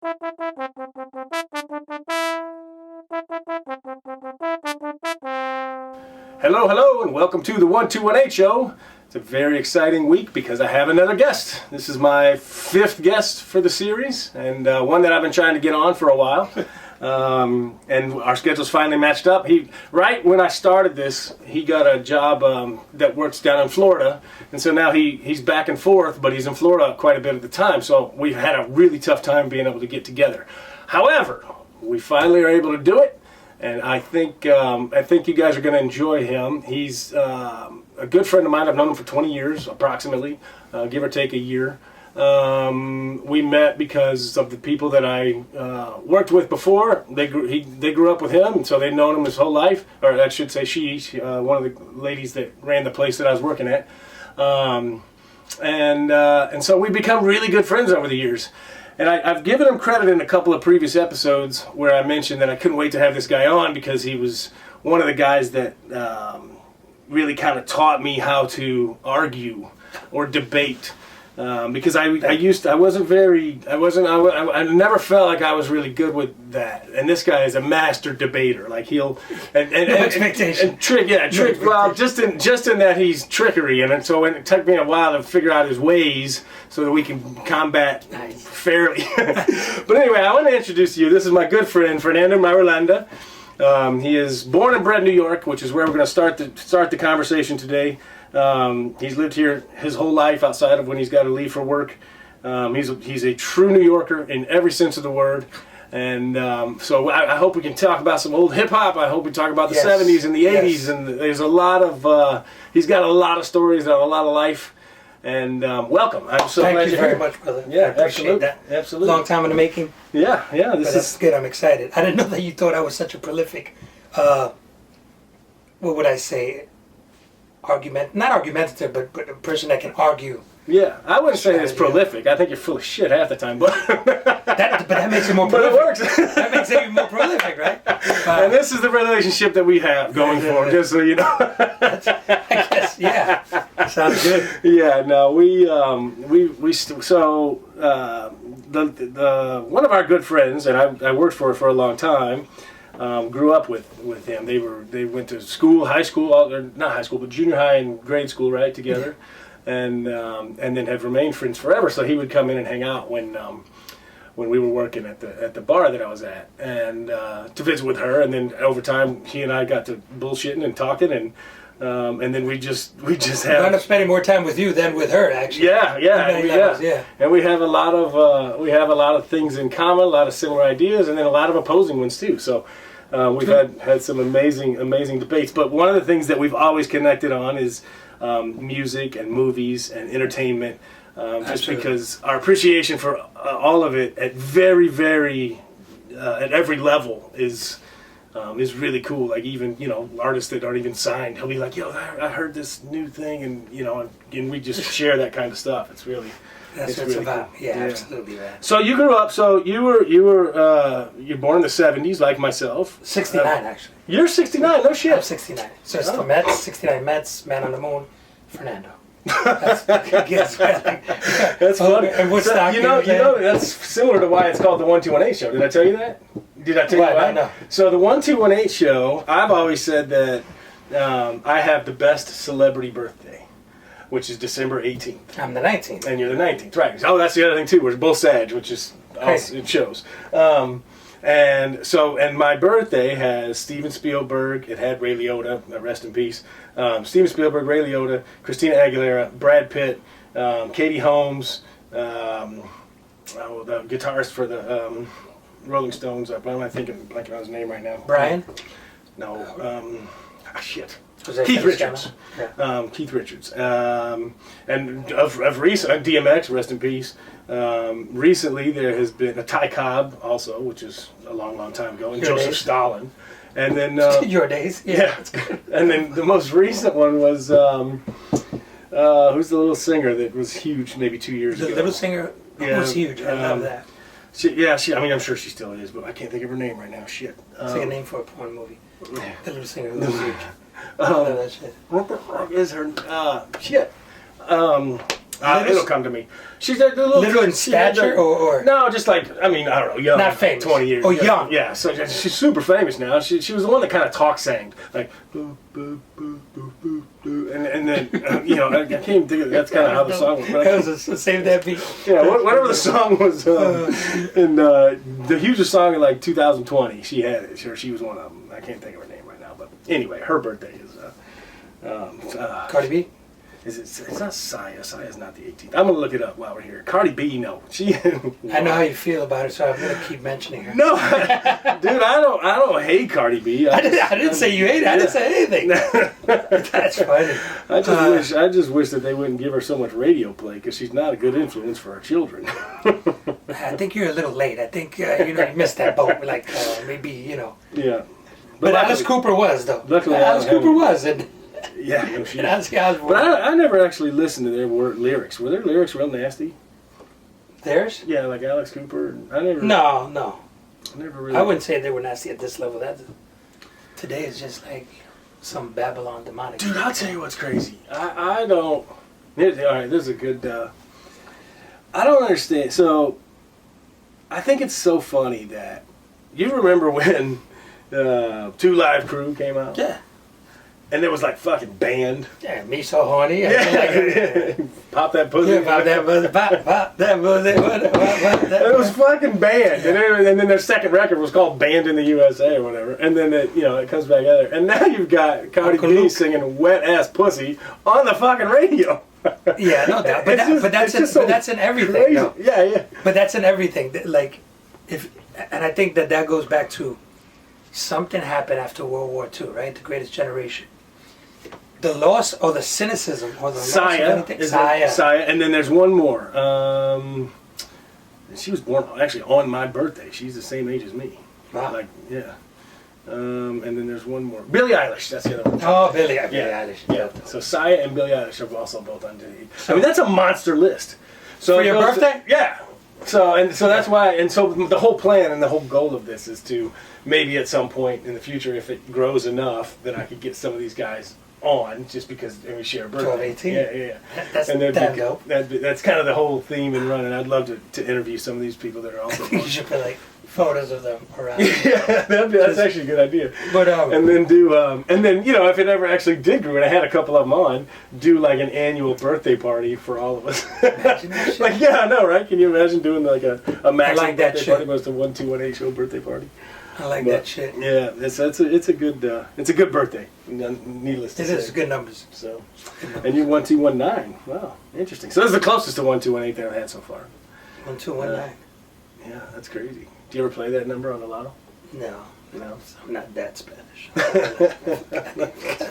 Hello, hello, and welcome to the 1218 Show. It's a very exciting week because I have another guest. This is my fifth guest for the series, and one that I've been trying to get on for a while. And our schedules finally matched up. Right when I started this, he got a job that works down in Florida, and so now he's back and forth, but he's in Florida quite a bit of the time, so we've had a really tough time being able to get together. However, we finally are able to do it. And I think you guys are going to enjoy him. He's a good friend of mine. I've known him for 20 years, approximately, give or take a year. We met because of the people that I worked with before. They grew up with him, and so they'd known him his whole life. Or I should say she, one of the ladies that ran the place that I was working at. And so we've become really good friends over the years. And I've given him credit in a couple of previous episodes where I mentioned that I couldn't wait to have this guy on because he was one of the guys that really kind of taught me how to argue or debate. Because I never felt like I was really good with that. And this guy is a master debater. Like no expectation. And trick. Well, just in that he's trickery, and so it took me a while to figure out his ways so that we can combat fairly. But anyway, I want to introduce you. This is my good friend Fernando Marulanda. He is born and bred in New York, which is where we're going to start the conversation today. He's lived here his whole life outside of when he's got to leave for work. He's a true New Yorker in every sense of the word. And so I hope we can talk about some old hip-hop. I hope we talk about the 70s and the 80s. And there's a lot of, he's got a lot of stories and a lot of life. And welcome. I'm so glad you're here. Thank you very much, brother. Yeah, I appreciate absolutely. that. Absolutely. Long time in the making. Yeah. This is good. I'm excited. I didn't know that you thought I was such a prolific, what would I say, not argumentative, but a person that can argue. Yeah, I wouldn't say it's prolific. I think you're full of shit half the time, but that makes it more prolific. But it works. That makes it even more prolific, right? And this is the relationship that we have going forward, just so you know. I guess, yeah. Sounds good. Yeah, no, one of our good friends, and I worked for a long time, grew up with him. They went to school, high school, not high school, but junior high and grade school, right, together. Yeah. And then have remained friends forever. So he would come in and hang out when we were working at the bar that I was at, and to visit with her. And then over time, he and I got to bullshitting and talking, and then we just have. I end up spending more time with you than with her, actually. Yeah. And we have a lot of things in common, a lot of similar ideas, and then a lot of opposing ones too. So. We've had some amazing debates, but one of the things that we've always connected on is music and movies and entertainment, just because our appreciation for all of it at at every level is really cool. Like even artists that aren't even signed, he'll be like, "Yo, I heard this new thing," and and we just share that kind of stuff. It's really. That's what it's about. Cool. Yeah, absolutely, man. So you grew up. So you're born in the '70s, like myself. 69, actually. You're 69. No shit. I'm 69. So it's the Mets. 69 Mets. Man on the Moon. Fernando. That's funny. And what's that? You know that's similar to why it's called the 1218 Show. Did I tell you that? Did I tell you why? No. So the 1218 Show. I've always said that I have the best celebrity birthday, which is December 18th. I'm the 19th. And you're the 19th, right. Oh, that's the other thing, too. We're both Sag, which is awesome. It shows. And my birthday has Steven Spielberg. It had Ray Liotta, rest in peace. Steven Spielberg, Ray Liotta, Christina Aguilera, Brad Pitt, Katie Holmes, the guitarist for the Rolling Stones. I'm not blanking on his name right now. Brian? No. Shit. Keith Richards. Yeah. Keith Richards. And of recent, DMX, rest in peace. Recently, there has been a Ty Cobb, also, which is a long time ago, and Joseph Stalin. And then your days, yeah. That's good. And then the most recent one was who's the little singer that was huge maybe 2 years ago? The little singer was huge. I love that. I'm sure she still is, but I can't think of her name right now. Shit. It's like a name for a porn movie. The little singer who was huge. I love that shit. What the fuck is her? Shit. It'll come to me. She's a little in stature, or no, just like I don't know, young. Not famous. 20 years. Oh, young. Yeah, so she's super famous now. She was the one that kind of talk sang like boo boo boo boo boo boo, and then I can't even think of that's kind of how the song was. That was save that beat. Yeah, whatever the song was, and the hugest song in like 2020, she had it. She was one of them. I can't think of her name right now, but anyway, her birthday is Cardi B. It's not Saya. Saya's not the 18th. I'm gonna look it up while we're here. Cardi B, no. She. I know how you feel about her, so I'm gonna keep mentioning her. No, dude, I don't hate Cardi B. I didn't say you hate her. I didn't say anything. That's funny. I just wish that they wouldn't give her so much radio play because she's not a good influence for her children. I think you're a little late. I think you missed that boat. Like maybe. Yeah. But Alice Cooper was though. Luckily, Alice Cooper was and. Yeah, no shit. But I never actually listened to their lyrics. Were their lyrics real nasty? Theirs? Yeah, like Alex Cooper. I never. No. I never really. I wouldn't say they were nasty at this level. Today is just like some Babylon demonic. Dude, I'll tell you what's crazy. I don't. All right, this is a good. I don't understand. So, I think it's so funny that you remember when 2 Live Crew came out. Yeah. And it was like fucking banned. Yeah, me so horny. Yeah. Pop that pussy. Yeah, pop that pussy. Pop that pussy. It was fucking banned. Yeah. And then their second record was called Banned in the USA or whatever. And then it comes back out there. And now you've got Cardi B singing Wet Ass Pussy on the fucking radio. Yeah, no doubt. But that's in everything. No. Yeah. But that's in everything. Like, and I think that goes back to something happened after World War II, right? The Greatest Generation. The loss or the cynicism or the Saya, loss of anything. Saya, and then there's one more. She was born actually on my birthday. She's the same age as me. Wow. Like, yeah. And then there's one more. Billie Eilish, that's the other one. Oh, Billie Eilish. Yeah. So Saya and Billie Eilish are also both on Disney. I mean, that's a monster list. So for your birthday? Yeah. So that's why, and so the whole plan and the whole goal of this is to maybe at some point in the future, if it grows enough, that I could get some of these guys on, just because we share a birthday. 12, 18. Yeah. That's dope. That's kind of the whole theme and run, and I'd love to interview some of these people that are also. You should put like photos of them around. Yeah, that's actually a good idea. But and then do if it ever actually did grow, and I had a couple of them on, do like an annual birthday party for all of us. Imagine that shit. Like, yeah, I know, right? Can you imagine doing like a maximum birthday shit. party? Was the 1218 show birthday party? I like that shit. Yeah, it's a good birthday. Needless to say, it is good numbers. So, and you 1219. Wow, interesting. So this is the closest to 1218 that I've had so far. 1219. Yeah, that's crazy. Do you ever play that number on the lotto? No, I'm not that Spanish.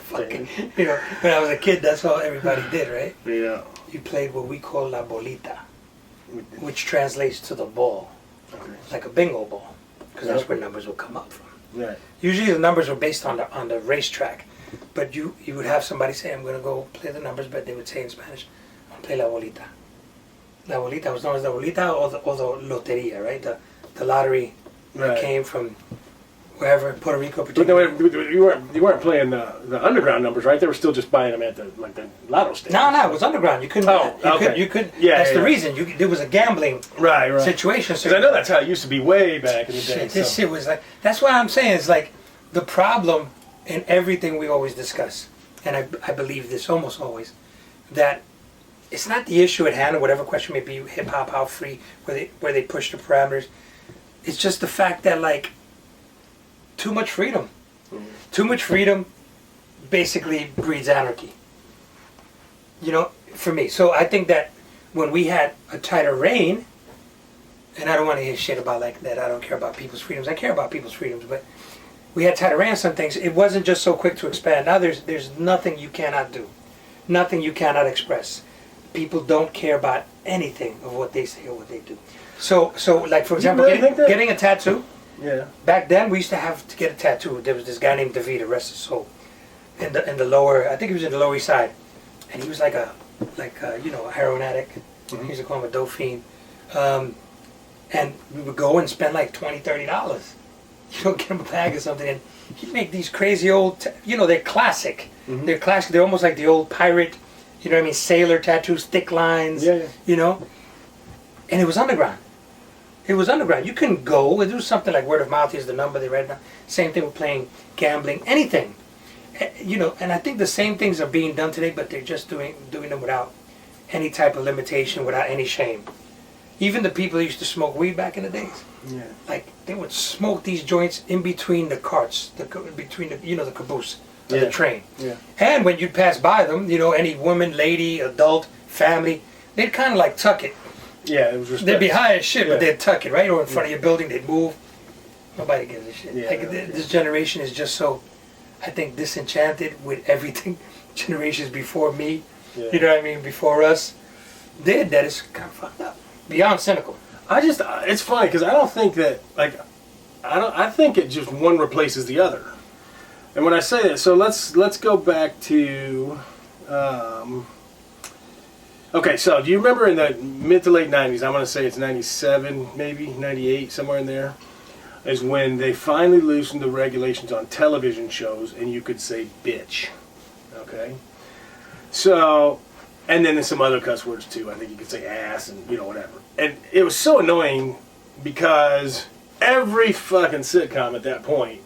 Fucking, when I was a kid, that's all everybody did, right? Yeah. You played what we call la bolita, which translates to the ball, like a bingo ball. Because that's where numbers will come up from. Right. Usually the numbers were based on the racetrack, but you would have somebody say, "I'm going to go play the numbers," but they would say in Spanish, "I'm going to play la bolita." La bolita was known as la bolita or the loteria, right? The lottery that came from wherever, Puerto Rico, particularly. But no, you weren't playing the underground numbers, right? They were still just buying them at the lotto stand. No, it was underground. You couldn't. You could. Yeah, that's the reason. There was a gambling situation. Because I know that's how it used to be way back in the day. This shit was like. That's what I'm saying. It's like the problem in everything we always discuss, and I believe this almost always, that it's not the issue at hand, or whatever question may be, hip hop, how free, where they push the parameters. It's just the fact that like. Too much freedom. Mm-hmm. Too much freedom basically breeds anarchy. For me. So I think that when we had a tighter reign, and I don't want to hear shit about like that, I don't care about people's freedoms. I care about people's freedoms, but we had tighter reign on some things. It wasn't just so quick to expand. Now there's nothing you cannot do. Nothing you cannot express. People don't care about anything of what they say or what they do. So like for example, getting a tattoo. Yeah. Back then, we used to have to get a tattoo. There was this guy named David, rest his soul, in the lower. I think he was in the Lower East Side, and he was like a heroin addict. Mm-hmm. He used to call him a dope fiend, and we would go and spend like $20-$30. Get him a bag or something, and he'd make these crazy old. They're classic. Mm-hmm. They're classic. They're almost like the old pirate You know what I mean? Sailor tattoos, thick lines. Yeah. You know? And it was underground. It was underground. You couldn't go. It was something like word of mouth is the number they read down. Same thing with playing, gambling, anything. You know, and I think the same things are being done today, but they're just doing them without any type of limitation, without any shame. Even the people that used to smoke weed back in the days, like they would smoke these joints in between the carts, between the the caboose of the train. Yeah. And when you'd pass by them, any woman, lady, adult, family, they'd kind of like tuck it. Yeah, it was respect. They'd be high as shit, but they'd tuck it right or in front of your building. They'd move. Nobody gives a shit. Yeah, This generation is just so, I think, disenchanted with everything. Generations before me, you know what I mean, before us, did that is kind of fucked up. Beyond cynical. It's funny because I don't think that, I think it just one replaces the other. And when I say that, so let's go back to, okay, so do you remember in the mid to late 90s, I'm going to say it's 97, maybe, 98, somewhere in there, is when they finally loosened the regulations on television shows and you could say bitch, okay? So, and then there's some other cuss words too. I think you could say ass and, whatever. And it was so annoying because every fucking sitcom at that point,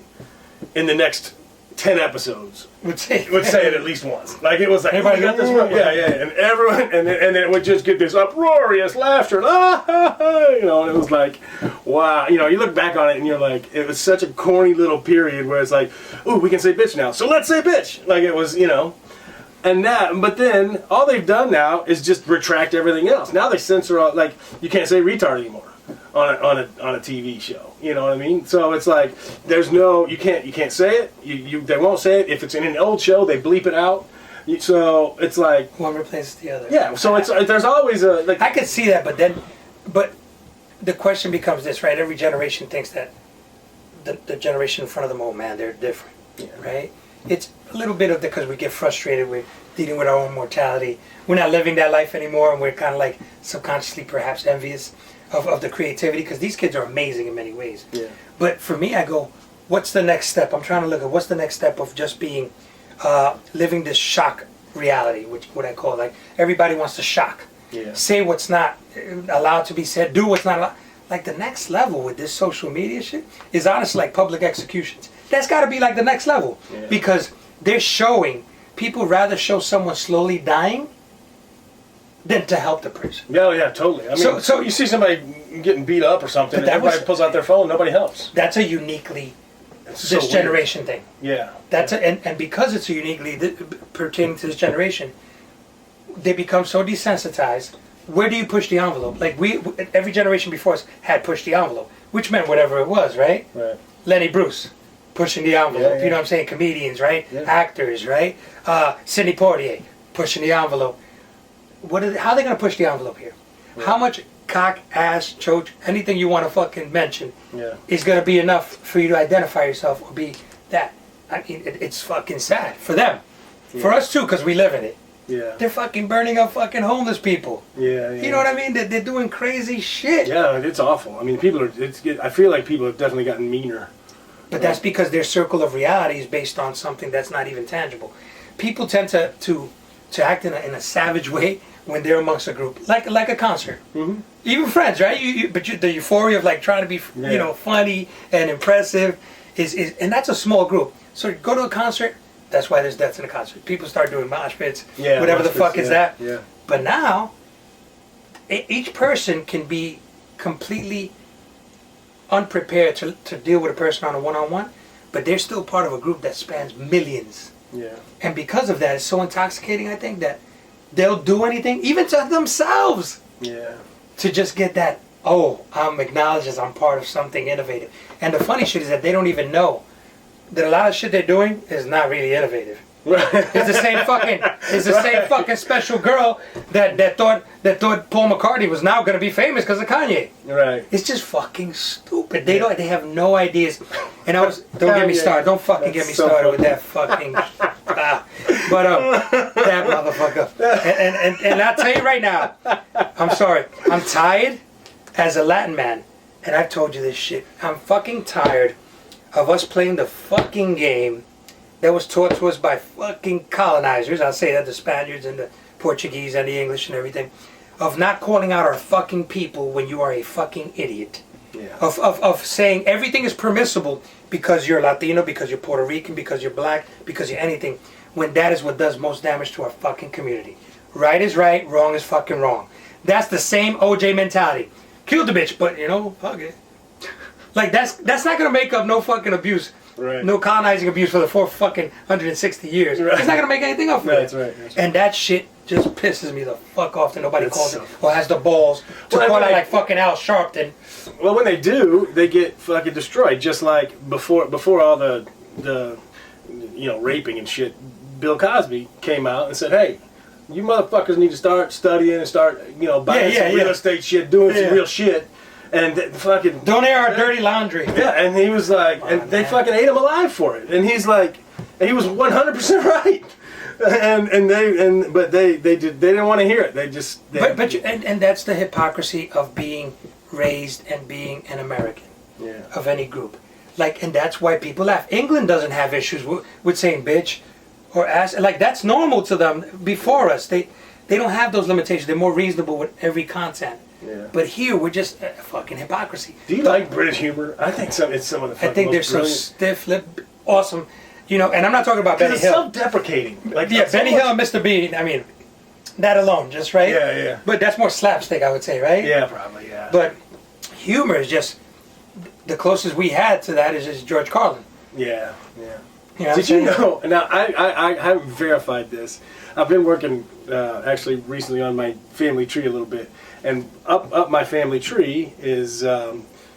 in the next 10 episodes, would say it at least once. Like, it was like, everybody got this one? Yeah. And everyone, and then it would just get this uproarious laughter. And it was like, wow. You look back on it and you're like, it was such a corny little period where it's like, ooh, we can say bitch now. So let's say bitch. Like, it was, but then all they've done now is just retract everything else. Now they censor all, like, you can't say retard anymore on a TV show. You know what I mean? So it's like there's no, you can't say it. They won't say it. If it's in an old show, they bleep it out. So it's like one replaces the other. Yeah. So there's always a like. I could see that, but the question becomes this, right? Every generation thinks that the generation in front of them, oh man, they're different, right? It's a little bit of because we get frustrated with dealing with our own mortality. We're not living that life anymore, and we're kind of like subconsciously perhaps envious of the creativity because these kids are amazing in many ways. Yeah. But for me, I go, what's the next step? I'm trying to look at what's the next step of just being, living this shock reality, which what I call like everybody wants to shock. Yeah. Say what's not allowed to be said, do what's not allowed. Like the next level with this social media shit is honestly like public executions. That's got to be like the next level because they're showing people rather show someone slowly dying than to help the person. Yeah, totally. I mean, so you see somebody getting beat up or something, and everybody pulls out their phone, nobody helps. That's a uniquely this generation thing. Yeah. And because it's a uniquely pertaining to this generation, they become so desensitized. Where do you push the envelope? Like every generation before us had pushed the envelope, which meant whatever it was, right? Right. Lenny Bruce. Pushing the envelope, you know what I'm saying? Comedians, right? Yeah. Actors, right? Sidney Poitier, pushing the envelope. How are they going to push the envelope here? Yeah. How much cock, ass, choke, anything you want to fucking mention is going to be enough for you to identify yourself or be that? I mean, it's fucking sad for them. Yeah. For us too, because we live in it. Yeah. They're fucking burning up fucking homeless people. Yeah. You know what I mean? They're doing crazy shit. Yeah, it's awful. I mean, I feel like people have definitely gotten meaner. But that's because their circle of reality is based on something that's not even tangible. People tend to act in a savage way when they're amongst a group, like a concert. Mm-hmm. Even friends, right? But the euphoria of like trying to be, funny and impressive is, and that's a small group. So go to a concert. That's why there's deaths in a concert. People start doing mosh pits, whatever the fuck is that. Yeah. But now, each person can be completely unprepared to deal with a person on a one-on-one, but they're still part of a group that spans millions. Yeah. And because of that, it's so intoxicating, I think, that they'll do anything, even to themselves, to just get that, I'm acknowledged as I'm part of something innovative. And the funny shit is that they don't even know that a lot of shit they're doing is not really innovative. It's the same fucking special girl that thought Paul McCartney was now going to be famous because of Kanye. Right. It's just fucking stupid. They have no ideas. And don't get me started. Don't fucking get me started with that fucking. That motherfucker. And I'll tell you right now, I'm sorry. I'm tired as a Latin man, and I've told you this shit. I'm fucking tired of us playing the fucking game that was taught to us by fucking colonizers. I'll say that, the Spaniards and the Portuguese and the English and everything, of not calling out our fucking people when you are a fucking idiot. Yeah. Of saying everything is permissible because you're Latino, because you're Puerto Rican, because you're black, because you're anything, when that is what does most damage to our fucking community. Right is right, wrong is fucking wrong. That's the same OJ mentality. Kill the bitch, but fuck it. Like that's not gonna make up no fucking abuse. Right. No colonizing abuse for the fucking 160 years. Right. It's not gonna make anything up for it. That's right. And that shit just pisses me the fuck off that nobody That's calls so it or has the balls to Well, call I out mean, like fucking Al Sharpton. Well, when they do, they get fucking destroyed. Just like before all the raping and shit. Bill Cosby came out and said, "Hey, you motherfuckers need to start studying and start buying some real estate shit, doing some real shit." And fucking Don't air our dirty laundry. Yeah, and he was like, they fucking ate him alive for it. And he's like, and he was 100% right. But they didn't want to hear it. And that's the hypocrisy of being raised and being an American of any group. And that's why people laugh. England doesn't have issues with saying bitch or ass. Like that's normal to them before us. They don't have those limitations. They're more reasonable with every content. Yeah. But here we're just fucking hypocrisy. Do you like British humor? I think it's some of the fucking I think they're so stiff-lipped, awesome. And I'm not talking about Benny it's Hill. Self-deprecating. Benny Hill and Mr. Bean. I mean, that alone, just right. Yeah. But that's more slapstick, I would say, right? Yeah, probably. Yeah. But humor is just the closest we had to that is just George Carlin. Yeah. Did you know? Now I haven't verified this. I've been working actually recently on my family tree a little bit. And up my family tree is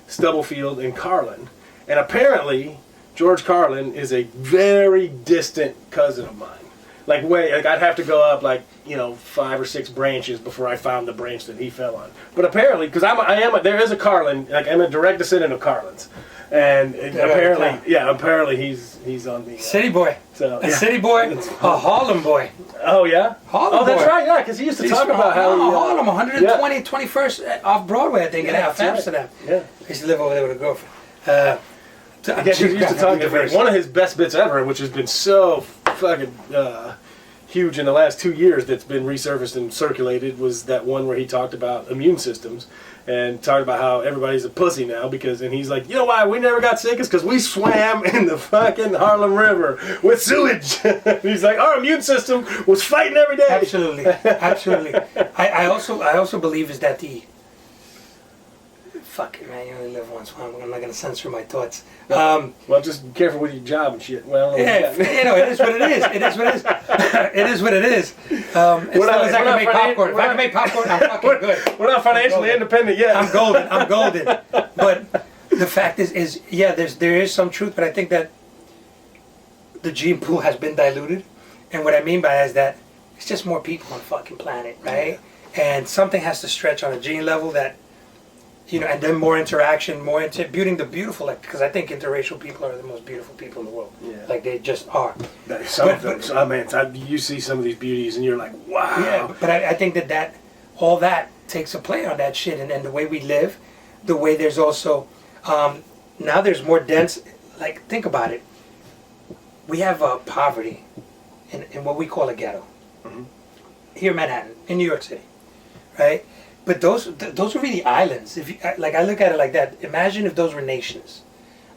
Stubblefield and Carlin. And apparently, George Carlin is a very distant cousin of mine. I'd have to go up 5 or 6 branches before I found the branch that he fell on. But apparently, because there is a Carlin, I'm a direct descendant of Carlin's. And apparently he's on the city boy. City boy, a Harlem boy. Oh yeah, Harlem boy. That's right. Yeah, because he used to talk about how Harlem, 120, 21st off Broadway, I think, in Amsterdam. Right. Yeah, I used to live over there with a girlfriend. He used to talk about one of his best bits ever, which has been so fucking huge in the last 2 years that's been resurfaced and circulated, was that one where he talked about immune systems. And talked about how everybody's a pussy now and he's like, you know why we never got sick? Is because we swam in the fucking Harlem River with sewage. He's like, our immune system was fighting every day. Absolutely. I also believe is that fuck it, man, you only live once. I'm not going to censor my thoughts. Well, just be careful with your job and shit. Well, it is what it is. It is what it is. It is what it is. As long as I can make popcorn. If I can make popcorn, I'm fucking good. We're not financially independent yet. I'm golden. But the fact is there is some truth, but I think that the gene pool has been diluted. And what I mean by that is that it's just more people on the fucking planet, right? Yeah. And something has to stretch on a gene level that, and then more interaction, more into beauty, the beautiful, because I think interracial people are the most beautiful people in the world. Yeah. They just are. Some of them, you see some of these beauties and you're like, wow. Yeah, but I think that all that takes a play on that shit, and the way we live, the way there's also, now there's more dense, think about it. We have poverty in what we call a ghetto. Mm-hmm. Here in Manhattan, in New York City, right? But those are really islands. If you, I look at it like that. Imagine if those were nations.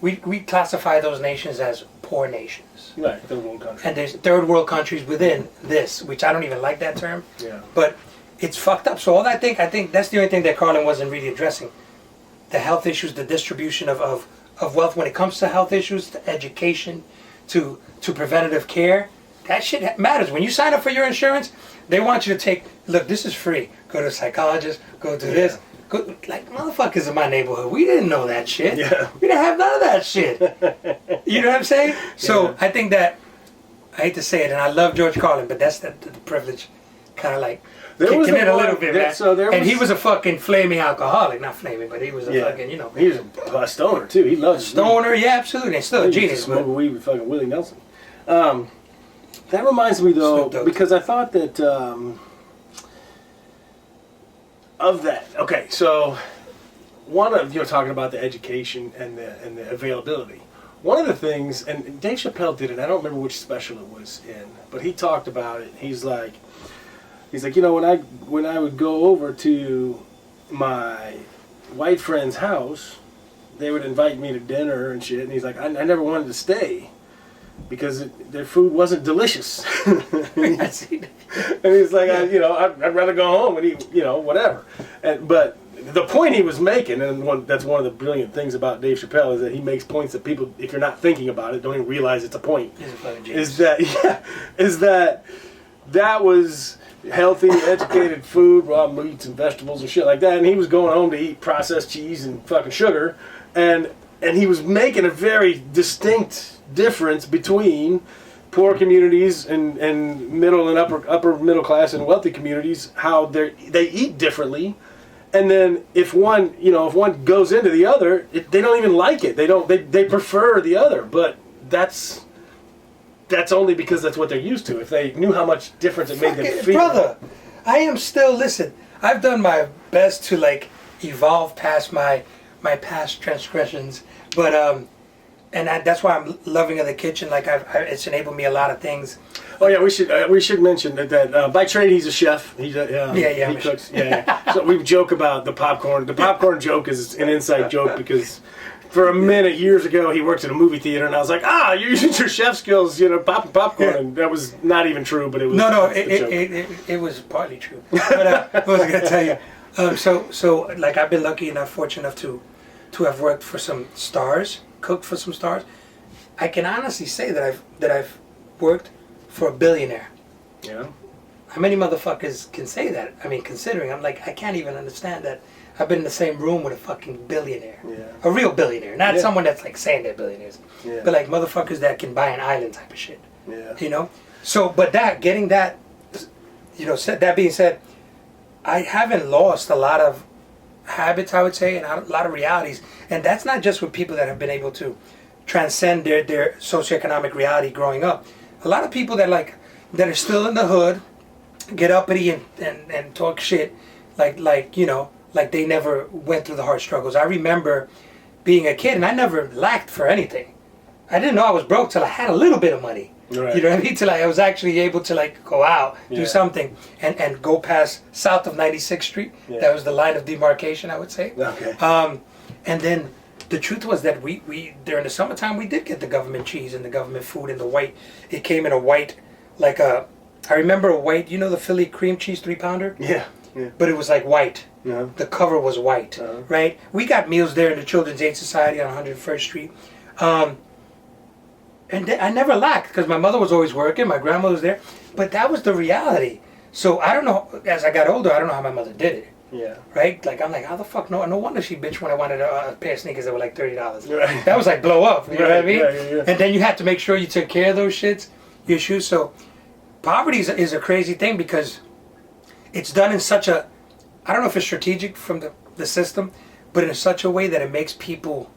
We classify those nations as poor nations. Right, third world countries. And there's third world countries within this, which I don't even like that term. Yeah. But it's fucked up. So I think that's the only thing that Carlin wasn't really addressing. The health issues, the distribution of wealth when it comes to health issues, to education, to preventative care. That shit matters. When you sign up for your insurance, they want you to take, look, this is free. Go to a psychologist, go do this. Go, motherfuckers in my neighborhood, we didn't know that shit. Yeah. We didn't have none of that shit. You know what I'm saying? So I think that, I hate to say it, and I love George Carlin, but that's the privilege kind of kicking in a little bit, man. And he was a fucking flaming alcoholic. Not flaming, but he was a fucking, He was a stoner, too. He loved stoner, yeah, absolutely. And still a genius. Smoking weed with fucking Willie Nelson. That reminds me, though, because I thought that, of that. Okay, so one of, talking about the education and the availability. One of the things, and Dave Chappelle did it, I don't remember which special it was in, but he talked about it. He's like, He's like, when I would go over to my white friend's house, they would invite me to dinner and shit. And he's like, I never wanted to stay because their food wasn't delicious. And he's like, I'd rather go home and eat, whatever. But the point he was making, and that's one of the brilliant things about Dave Chappelle, is that he makes points that people, if you're not thinking about it, don't even realize it's a point. Is that was healthy, educated food, raw meats and vegetables and shit like that, and he was going home to eat processed cheese and fucking sugar, and he was making a very distinct difference between poor communities and middle and upper middle class and wealthy communities, how they eat differently. And then if one goes into the other, they don't even like it. They prefer the other, but that's only because that's what they're used to. If they knew how much difference it made them feel. Brother, I am still, listen, I've done my best to evolve past my past transgressions, but that's why I'm loving of the kitchen. It's enabled me a lot of things. Oh yeah, we should mention that by trade he's a chef. He cooks. Yeah. So we joke about the popcorn. The popcorn joke is an inside joke because for a minute years ago he worked at a movie theater and I was like, you're using your chef skills, popping popcorn, and that was not even true, but it was. It was partly true. But what was I gonna tell you? So I've been fortunate enough to have worked for some stars, cooked for some stars. I can honestly say that I've worked for a billionaire. Yeah. How many motherfuckers can say that? I mean, considering I can't even understand that I've been in the same room with a fucking billionaire. Yeah. A real billionaire, not someone that's saying they're billionaires. Yeah. But motherfuckers that can buy an island type of shit. Yeah. So, but that being said, I haven't lost a lot of habits, I would say, and a lot of realities. And that's not just with people that have been able to transcend their socioeconomic reality growing up. A lot of people that are still in the hood get uppity and talk shit like they never went through the hard struggles. I remember being a kid and I never lacked for anything. I didn't know I was broke till I had a little bit of money. Right. You know what I mean? Till I was actually able to go out, do something, and go past south of 96th Street. Yeah. That was the line of demarcation, I would say. Okay. And then the truth was that we during the summertime we did get the government cheese and the government food and the white. It came in a white, I remember a white, the Philly cream cheese 3-pounder? Yeah. Yeah. But it was white. Yeah. The cover was white, right? We got meals there in the Children's Aid Society on 101st Street. And I never lacked because my mother was always working, my grandmother was there. But that was the reality. So I don't know, as I got older, I don't know how my mother did it. Yeah. Right? I'm how the fuck? No wonder she bitched when I wanted a pair of sneakers that were $30. Right. That was blow up. You know what I mean? Yeah. And then you had to make sure you took care of those shits, your shoes. So poverty is a crazy thing because it's done in such a, I don't know if it's strategic from the system, but in such a way that it makes people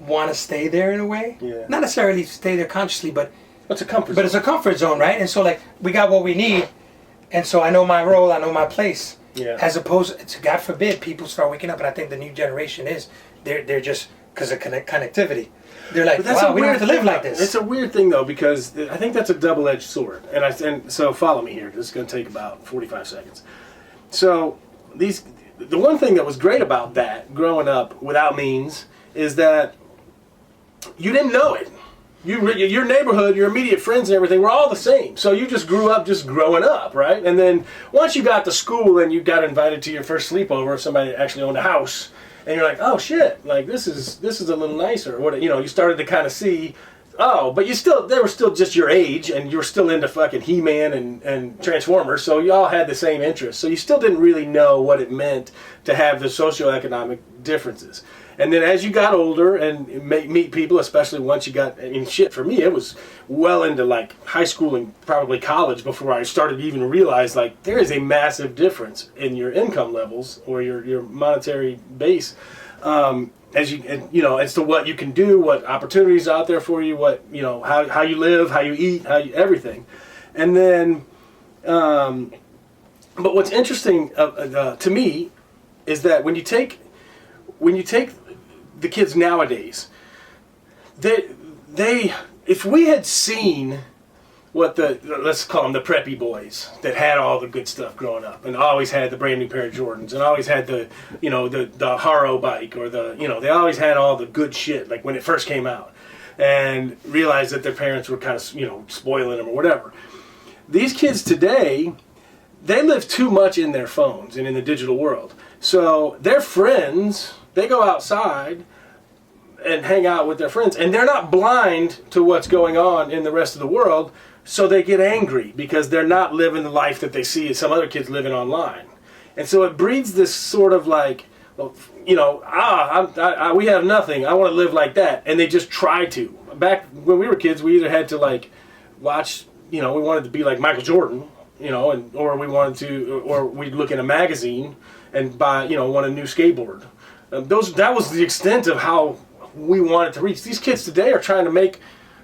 want to stay there in a way. Yeah. Not necessarily stay there consciously, but it's a comfort zone. But it's a comfort zone, right? And so we got what we need, and so I know my role, I know my place. Yeah. As opposed to, God forbid, people start waking up, and I think the new generation they're just because of connectivity. They're wow, we don't have to live like this. It's a weird thing though because I think that's a double-edged sword, and so follow me here. This is going to take about 45 seconds. So the one thing that was great about that growing up without means is that you didn't know it. Your neighborhood, your immediate friends and everything were all the same. So you just grew up just growing up, right? And then once you got to school and you got invited to your first sleepover, if somebody actually owned a house, and you're like, oh shit, this is a little nicer. What you started to kind of see, but they were still just your age, and you were still into fucking He-Man and Transformers, so you all had the same interests. So you still didn't really know what it meant to have the socioeconomic differences. And then as you got older and meet people, especially once you got, for me, it was well into high school and probably college before I started to even realize there is a massive difference in your income levels or your monetary base as to what you can do, what opportunities are out there for you, what, how you live, how you eat, everything. And then, but what's interesting to me is that when you take the kids nowadays, they if we had seen what let's call them the preppy boys that had all the good stuff growing up and always had the brand new pair of Jordans and always had the Haro bike or they always had all the good shit like when it first came out, and realized that their parents were kind of spoiling them or whatever. These kids today, they live too much in their phones and in the digital world. So their friends, they go outside and hang out with their friends, and they're not blind to what's going on in the rest of the world, so they get angry because they're not living the life that they see some other kids living online. And so it breeds this sort of like, well, we have nothing, I want to live like that, and they just try to. Back when we were kids, we either had to like watch, we wanted to be like Michael Jordan, or we'd look in a magazine and buy, want a new skateboard. That was the extent of how we wanted to reach. These kids today are trying to make,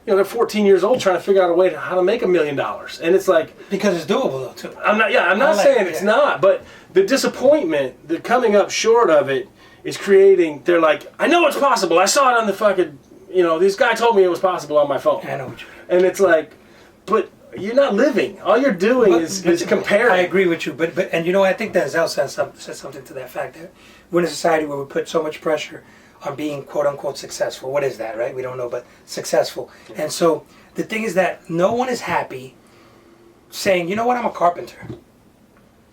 they're 14 years old trying to figure out a way to how to make $1 million. And it's like... Because it's doable though too. I'm not saying it's not, but the disappointment, the coming up short of it is creating, they're like, I know it's possible. I saw it on the fucking, this guy told me it was possible on my phone. I know what you mean. And it's like, but you're not living. All you're doing is comparing. I agree with you, but I think that Zell said something to that fact that we're in a society where we put so much pressure on being quote unquote successful. What is that, right? We don't know, but successful. And so the thing is that no one is happy saying, you know what, I'm a carpenter.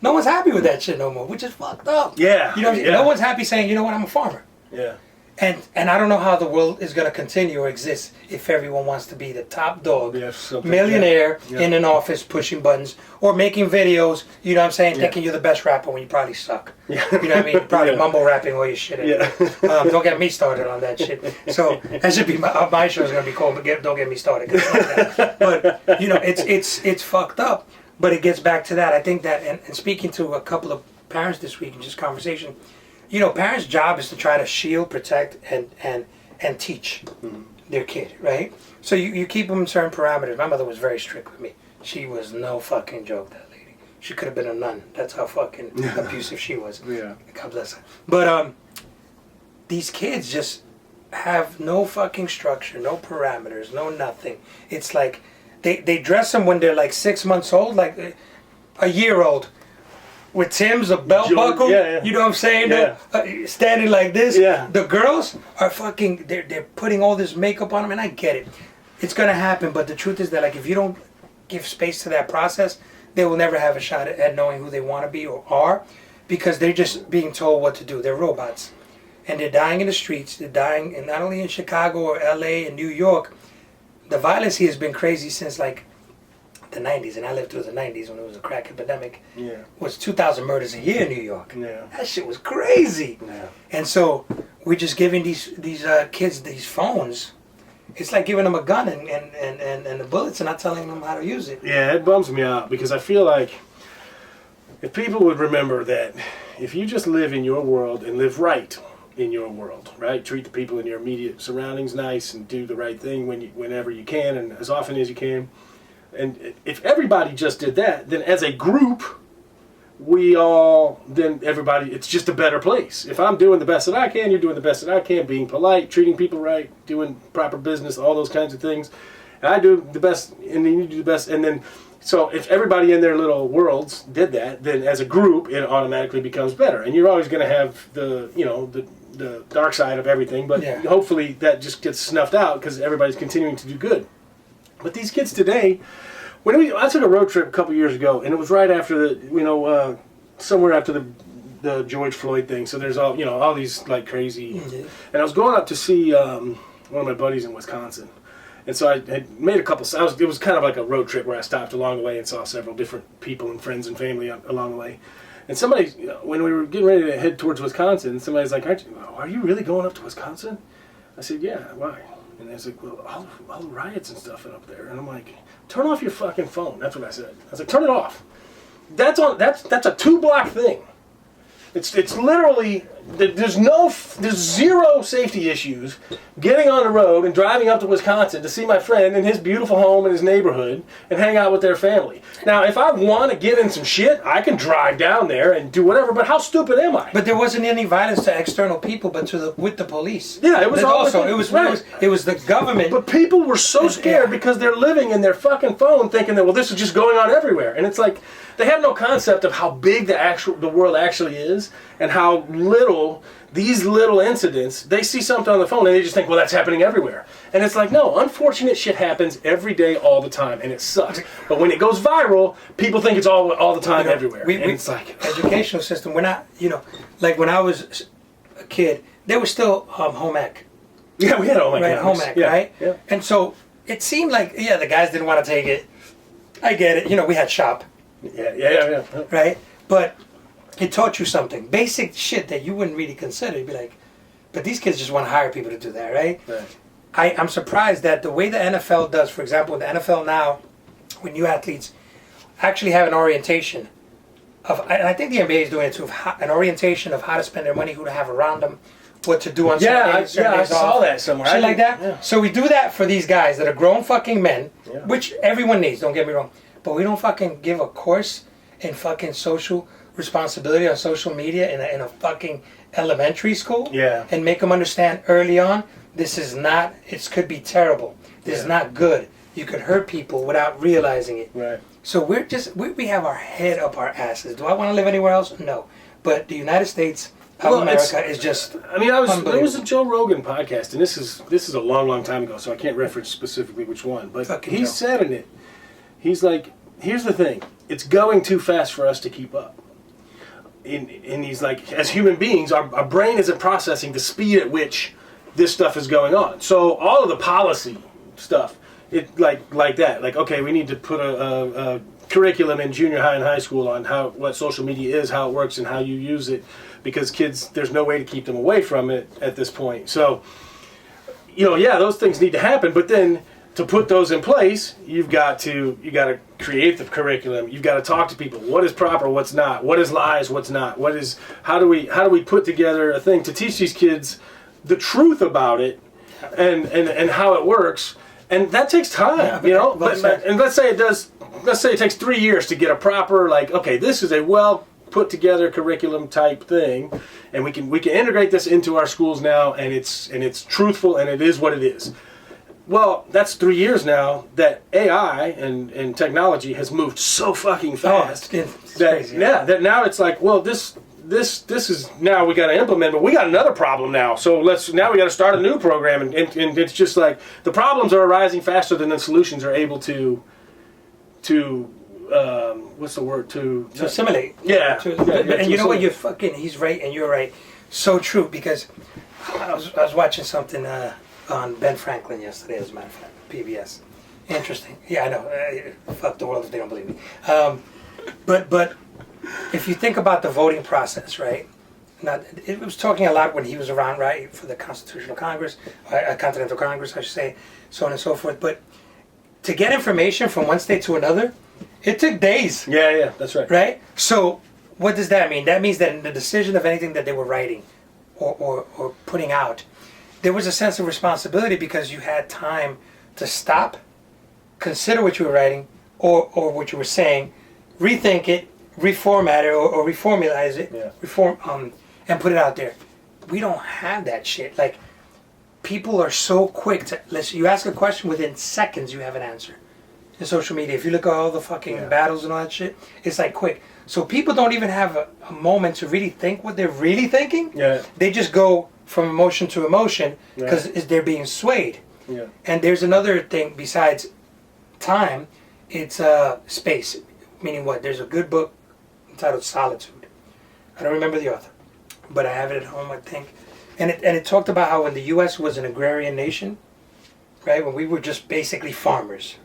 No one's happy with that shit no more, which is fucked up. Yeah. No one's happy saying, you know what, I'm a farmer. Yeah. And I don't know how the world is going to continue or exist if everyone wants to be the top dog, millionaire in an office pushing buttons or making videos, thinking you're the best rapper when you probably suck. Yeah. You know what I mean? Probably mumble rapping all your shit. Don't get me started on that shit. So that should be my show is going to be called, but don't get me started. But, it's fucked up. But it gets back to that. I think that, and speaking to a couple of parents this week in just conversation, parents' job is to try to shield, protect, and teach their kid, right? So you keep them in certain parameters. My mother was very strict with me. She was no fucking joke, that lady. She could have been a nun. That's how fucking abusive she was. Yeah. God bless her. But these kids just have no fucking structure, no parameters, no nothing. It's like they dress them when they're like 6 months old, like a year old. With Tim's, a belt buckle, you know what I'm saying? Yeah. Standing like this. Yeah. The girls are fucking, they're putting all this makeup on them, and I get it. It's going to happen, but the truth is that like if you don't give space to that process, they will never have a shot at knowing who they want to be or are, because they're just being told what to do. They're robots. And they're dying in the streets. They're dying, and not only in Chicago or LA and New York. The violence here has been crazy since like the 90s, and I lived through the 90s when it was a crack epidemic. Yeah. Was 2,000 murders a year in New York. Yeah. That shit was crazy. Yeah. And so we're just giving these kids these phones. It's like giving them a gun and the bullets and not telling them how to use it. Yeah, it bums me out because I feel like if people would remember that if you just live in your world and live right in your world, right? Treat the people in your immediate surroundings nice and do the right thing whenever you can and as often as you can. And if everybody just did that, then as a group, it's just a better place. If I'm doing the best that I can, you're doing the best that I can, being polite, treating people right, doing proper business, all those kinds of things. And I do the best, and then you do the best. And then, so if everybody in their little worlds did that, then as a group, it automatically becomes better. And you're always going to have the dark side of everything, but hopefully that just gets snuffed out because everybody's continuing to do good. But these kids today, I took a road trip a couple years ago, and it was right after somewhere after the George Floyd thing. So there's all these like crazy, and I was going up to see one of my buddies in Wisconsin, and so I had made a couple. It was kind of like a road trip where I stopped along the way and saw several different people and friends and family along the way. And somebody, when we were getting ready to head towards Wisconsin, somebody's like, "Are you really going up to Wisconsin?" I said, "Yeah, why?" And they was like, well, all the riots and stuff up there. And I'm like, turn off your fucking phone. That's what I said. I was like, turn it off. That's a 2-block thing. It's literally, there's zero safety issues getting on the road and driving up to Wisconsin to see my friend in his beautiful home in his neighborhood and hang out with their family. Now, if I want to get in some shit, I can drive down there and do whatever, but how stupid am I? But there wasn't any violence to external people, but with the police. Yeah, it was also, it was the government. But people were so scared because they're living in their fucking phone thinking that, well, this is just going on everywhere. And it's like, they have no concept of how big the world actually is and how little these little incidents, they see something on the phone and they just think, well, that's happening everywhere. And it's like, no, unfortunate shit happens every day, all the time, and it sucks. But when it goes viral, people think it's all the time everywhere. It's like, educational system, we're not, like when I was a kid, there was still home ec. Yeah, we had home ec. Right, home ec, right? Yeah. And so it seemed like, the guys didn't want to take it. I get it. We had shop. Yeah. Right? But it taught you something. Basic shit that you wouldn't really consider. You'd be like, but these kids just want to hire people to do that, right? I'm surprised that the way the NFL does, for example, in the NFL now, when new athletes actually have an orientation of, and I think the NBA is doing it too, an orientation of how to spend their money, who to have around them, what to do on certain days. I saw that somewhere. Shit like that. Yeah. So we do that for these guys that are grown fucking men, which everyone needs, don't get me wrong. But we don't fucking give a course in fucking social responsibility on social media in a fucking elementary school. Yeah. And make them understand early on, this is not, it could be terrible. This is not good. You could hurt people without realizing it. Right. So we have our head up our asses. Do I want to live anywhere else? No. But the United States of America is just there was a Joe Rogan podcast, and this is a long time ago, so I can't reference specifically which one, but fucking he Joe. said in it, he's like, here's the thing, it's going too fast for us to keep up. And he's like, as human beings, our brain isn't processing the speed at which this stuff is going on. So all of the policy stuff, it like that, like, okay, we need to put a curriculum in junior high and high school on what social media is, how it works, and how you use it, because kids, there's no way to keep them away from it at this point. So, those things need to happen, but then to put those in place, you got to create the curriculum. You've got to talk to people. What is proper? What's not? What is lies? What's not? How do we put together a thing to teach these kids the truth about it and how it works? And that takes time, and let's say it takes 3 years to get a proper, okay, this is a well put together curriculum type thing, and we can integrate this into our schools now, and it's truthful, and it is what it is. Well, that's 3 years now that AI and technology has moved so fucking fast it's crazy. that now it's like, well, this is now we got to implement, but we got another problem now. So now we got to start a new program, and it's just like the problems are arising faster than the solutions are able to what's the word, to assimilate. Yeah. And you know what? He's right, and you're right. So true, because I was watching something on Ben Franklin yesterday, as a matter of fact, PBS. Interesting. Yeah, I know. Fuck the world if they don't believe me. But if you think about the voting process, right? Now, it was talking a lot when he was around, right, for the Constitutional Congress, Continental Congress, I should say, so on and so forth. But to get information from one state to another, it took days. Yeah, that's right. Right? So what does that mean? That means that in the decision of anything that they were writing or putting out, there was a sense of responsibility because you had time to stop, consider what you were writing or what you were saying, rethink it, reformat it or reformulate it, and put it out there. We don't have that shit. Like, people are so quick to you ask a question, within seconds you have an answer. In social media, if you look at all the fucking battles and all that shit, it's like quick. So people don't even have a moment to really think what they're really thinking. Yeah. They just go from emotion to emotion because they're being swayed. Yeah. And there's another thing besides time. It's space. Meaning what? There's a good book entitled Solitude. I don't remember the author, but I have it at home, I think. And it talked about how when the U.S. was an agrarian right, when we were just basically farmers.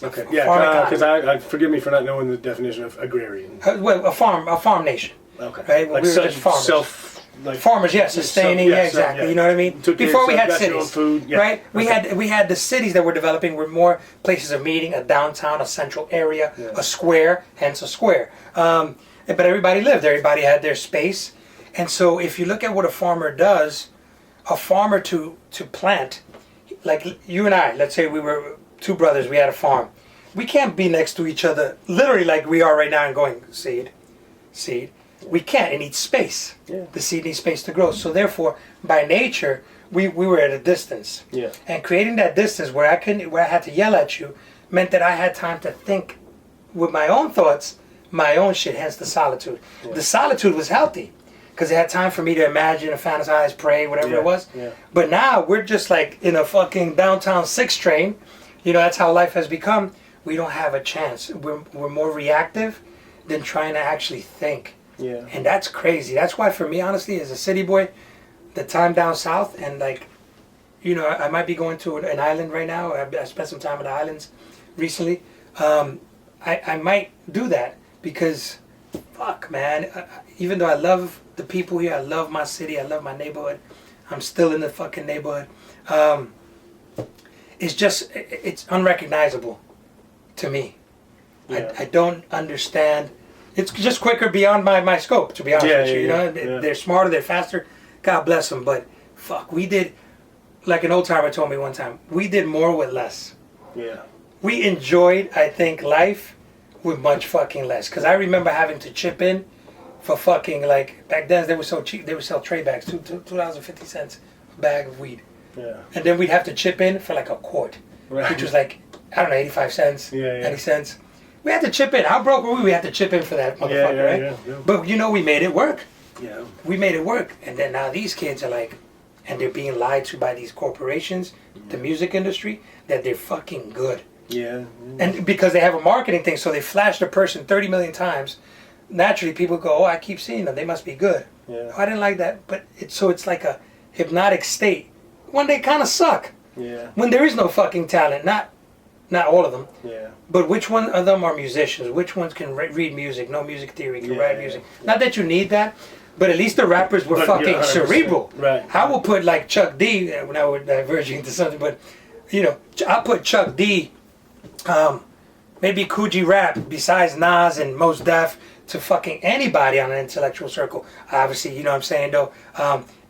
Okay. Yeah, because I forgive me for not knowing the definition of agrarian. Well, a farm nation. Okay. Right, when like we were just farmers. Farmers, sustaining, exactly. You know what I mean? Before we had cities, food, right? We had the cities that were developing were more places of meeting, a downtown, a central area, a square, hence a square. but everybody lived. Everybody had their space. And so if you look at what a farmer does, a farmer to plant, like you and I, let's say we were two brothers, we had a farm. We can't be next to each other, literally like we are right now and going, seed, seed. We can't. It needs space. Yeah. The seed needs space to grow. So therefore, by nature, we were at a distance. Yeah. And creating that distance where I had to yell at you meant that I had time to think with my own thoughts, my own shit, hence the solitude. Yeah. The solitude was healthy because it had time for me to imagine, fantasize, pray, whatever it was. Yeah. But now we're just like in a fucking downtown 6 train. You know, that's how life has become. We don't have a chance. We're more reactive than trying to actually think. Yeah. And that's crazy. That's why for me, honestly, as a city boy, the time down south and like, you know, I might be going to an island right now. I spent some time in the islands recently. I might do that because, fuck, man. Even though I love the people here, I love my city, I love my neighborhood. I'm still in the fucking neighborhood. It's unrecognizable to me. Yeah. I don't understand. It's just quicker beyond my scope, to be honest with you. You know, they're smarter, they're faster. God bless them. But fuck, we did, like an old timer told me one time, we did more with less. Yeah. We enjoyed, I think, life with much fucking less. Because I remember having to chip in for fucking, like, back then they were so cheap, they would sell tray bags, $2.50 a bag of weed. Yeah. And then we'd have to chip in for like a quart, Right. which was like, I don't know, 85 cents, Yeah, yeah. 90 cents. We had to chip in. How broke were we? We had to chip in for that motherfucker, right? Yeah. But you know, we made it work. Yeah. We made it work. And then now these kids are like, and they're being lied to by these corporations, the music industry, that they're fucking good. Yeah. And because they have a marketing thing, so they flash the person 30 million times. Naturally, people go, oh, I keep seeing them. They must be good. Yeah. Oh, I didn't like that. But it's like a hypnotic state. When they kind of suck. Yeah. When there is no fucking talent. Not all of them. Yeah. But which one of them are musicians? Which ones can read music? No music theory, can write music. Not that you need that, but at least the rappers were fucking cerebral. Right. I will put like Chuck D, when I would diverge into something, but you know, I'll put Chuck D, maybe Coogee Rap, besides Nas and Mos Def, to fucking anybody on an intellectual circle. Obviously, you know what I'm saying though,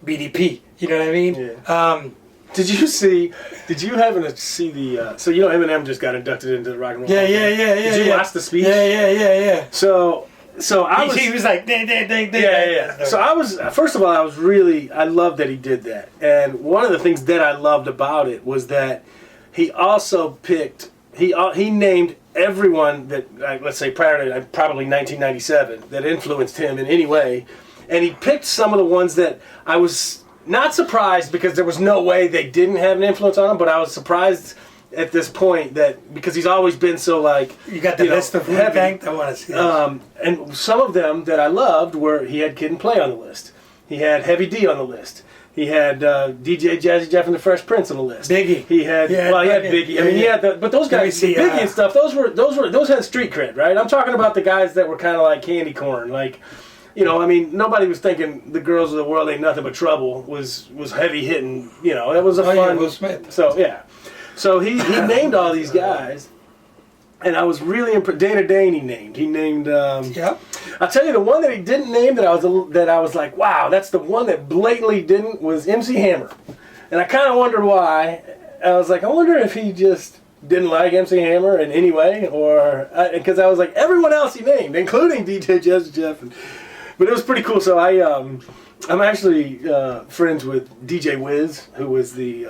BDP, you know what I mean? Yeah. Did you happen to see the, so you know Eminem just got inducted into the Rock and Roll Hall of Fame? Yeah. Did you watch the speech? Yeah. So I was... He was like, ding. Yeah. So I was, first of all, I loved that he did that. And one of the things that I loved about it was that he also picked, he named everyone that, let's say prior to probably 1997, that influenced him in any way. And he picked some of the ones that I was not surprised, because there was no way they didn't have an influence on him, but I was surprised at this point that, because he's always been so like... You got the list of heavy. I want to see this. And some of them that I loved were, he had Kid and Play on the list. He had Heavy D on the list. He had DJ Jazzy Jeff and the Fresh Prince on the list. Biggie. He had, he had Biggie. I mean, he had but those guys, Biggie and stuff, those had street cred, right? I'm talking about the guys that were kind of like candy corn, like... You know, I mean, nobody was thinking The Girls of the World Ain't Nothing But Trouble was heavy hitting. You know, it was a fun. Yeah, Will Smith. So yeah, so he named all these guys, and I was really impressed. Dana Dane he named. Yep. I'll tell you the one that he didn't name that I was like, wow, that's the one that blatantly didn't, was MC Hammer, and I kind of wondered why. I was like, I wonder if he just didn't like MC Hammer in any way, or because I was like, everyone else he named, including DJ Jazzy Jeff. But it was pretty cool. So I'm actually friends with DJ Wiz, who was the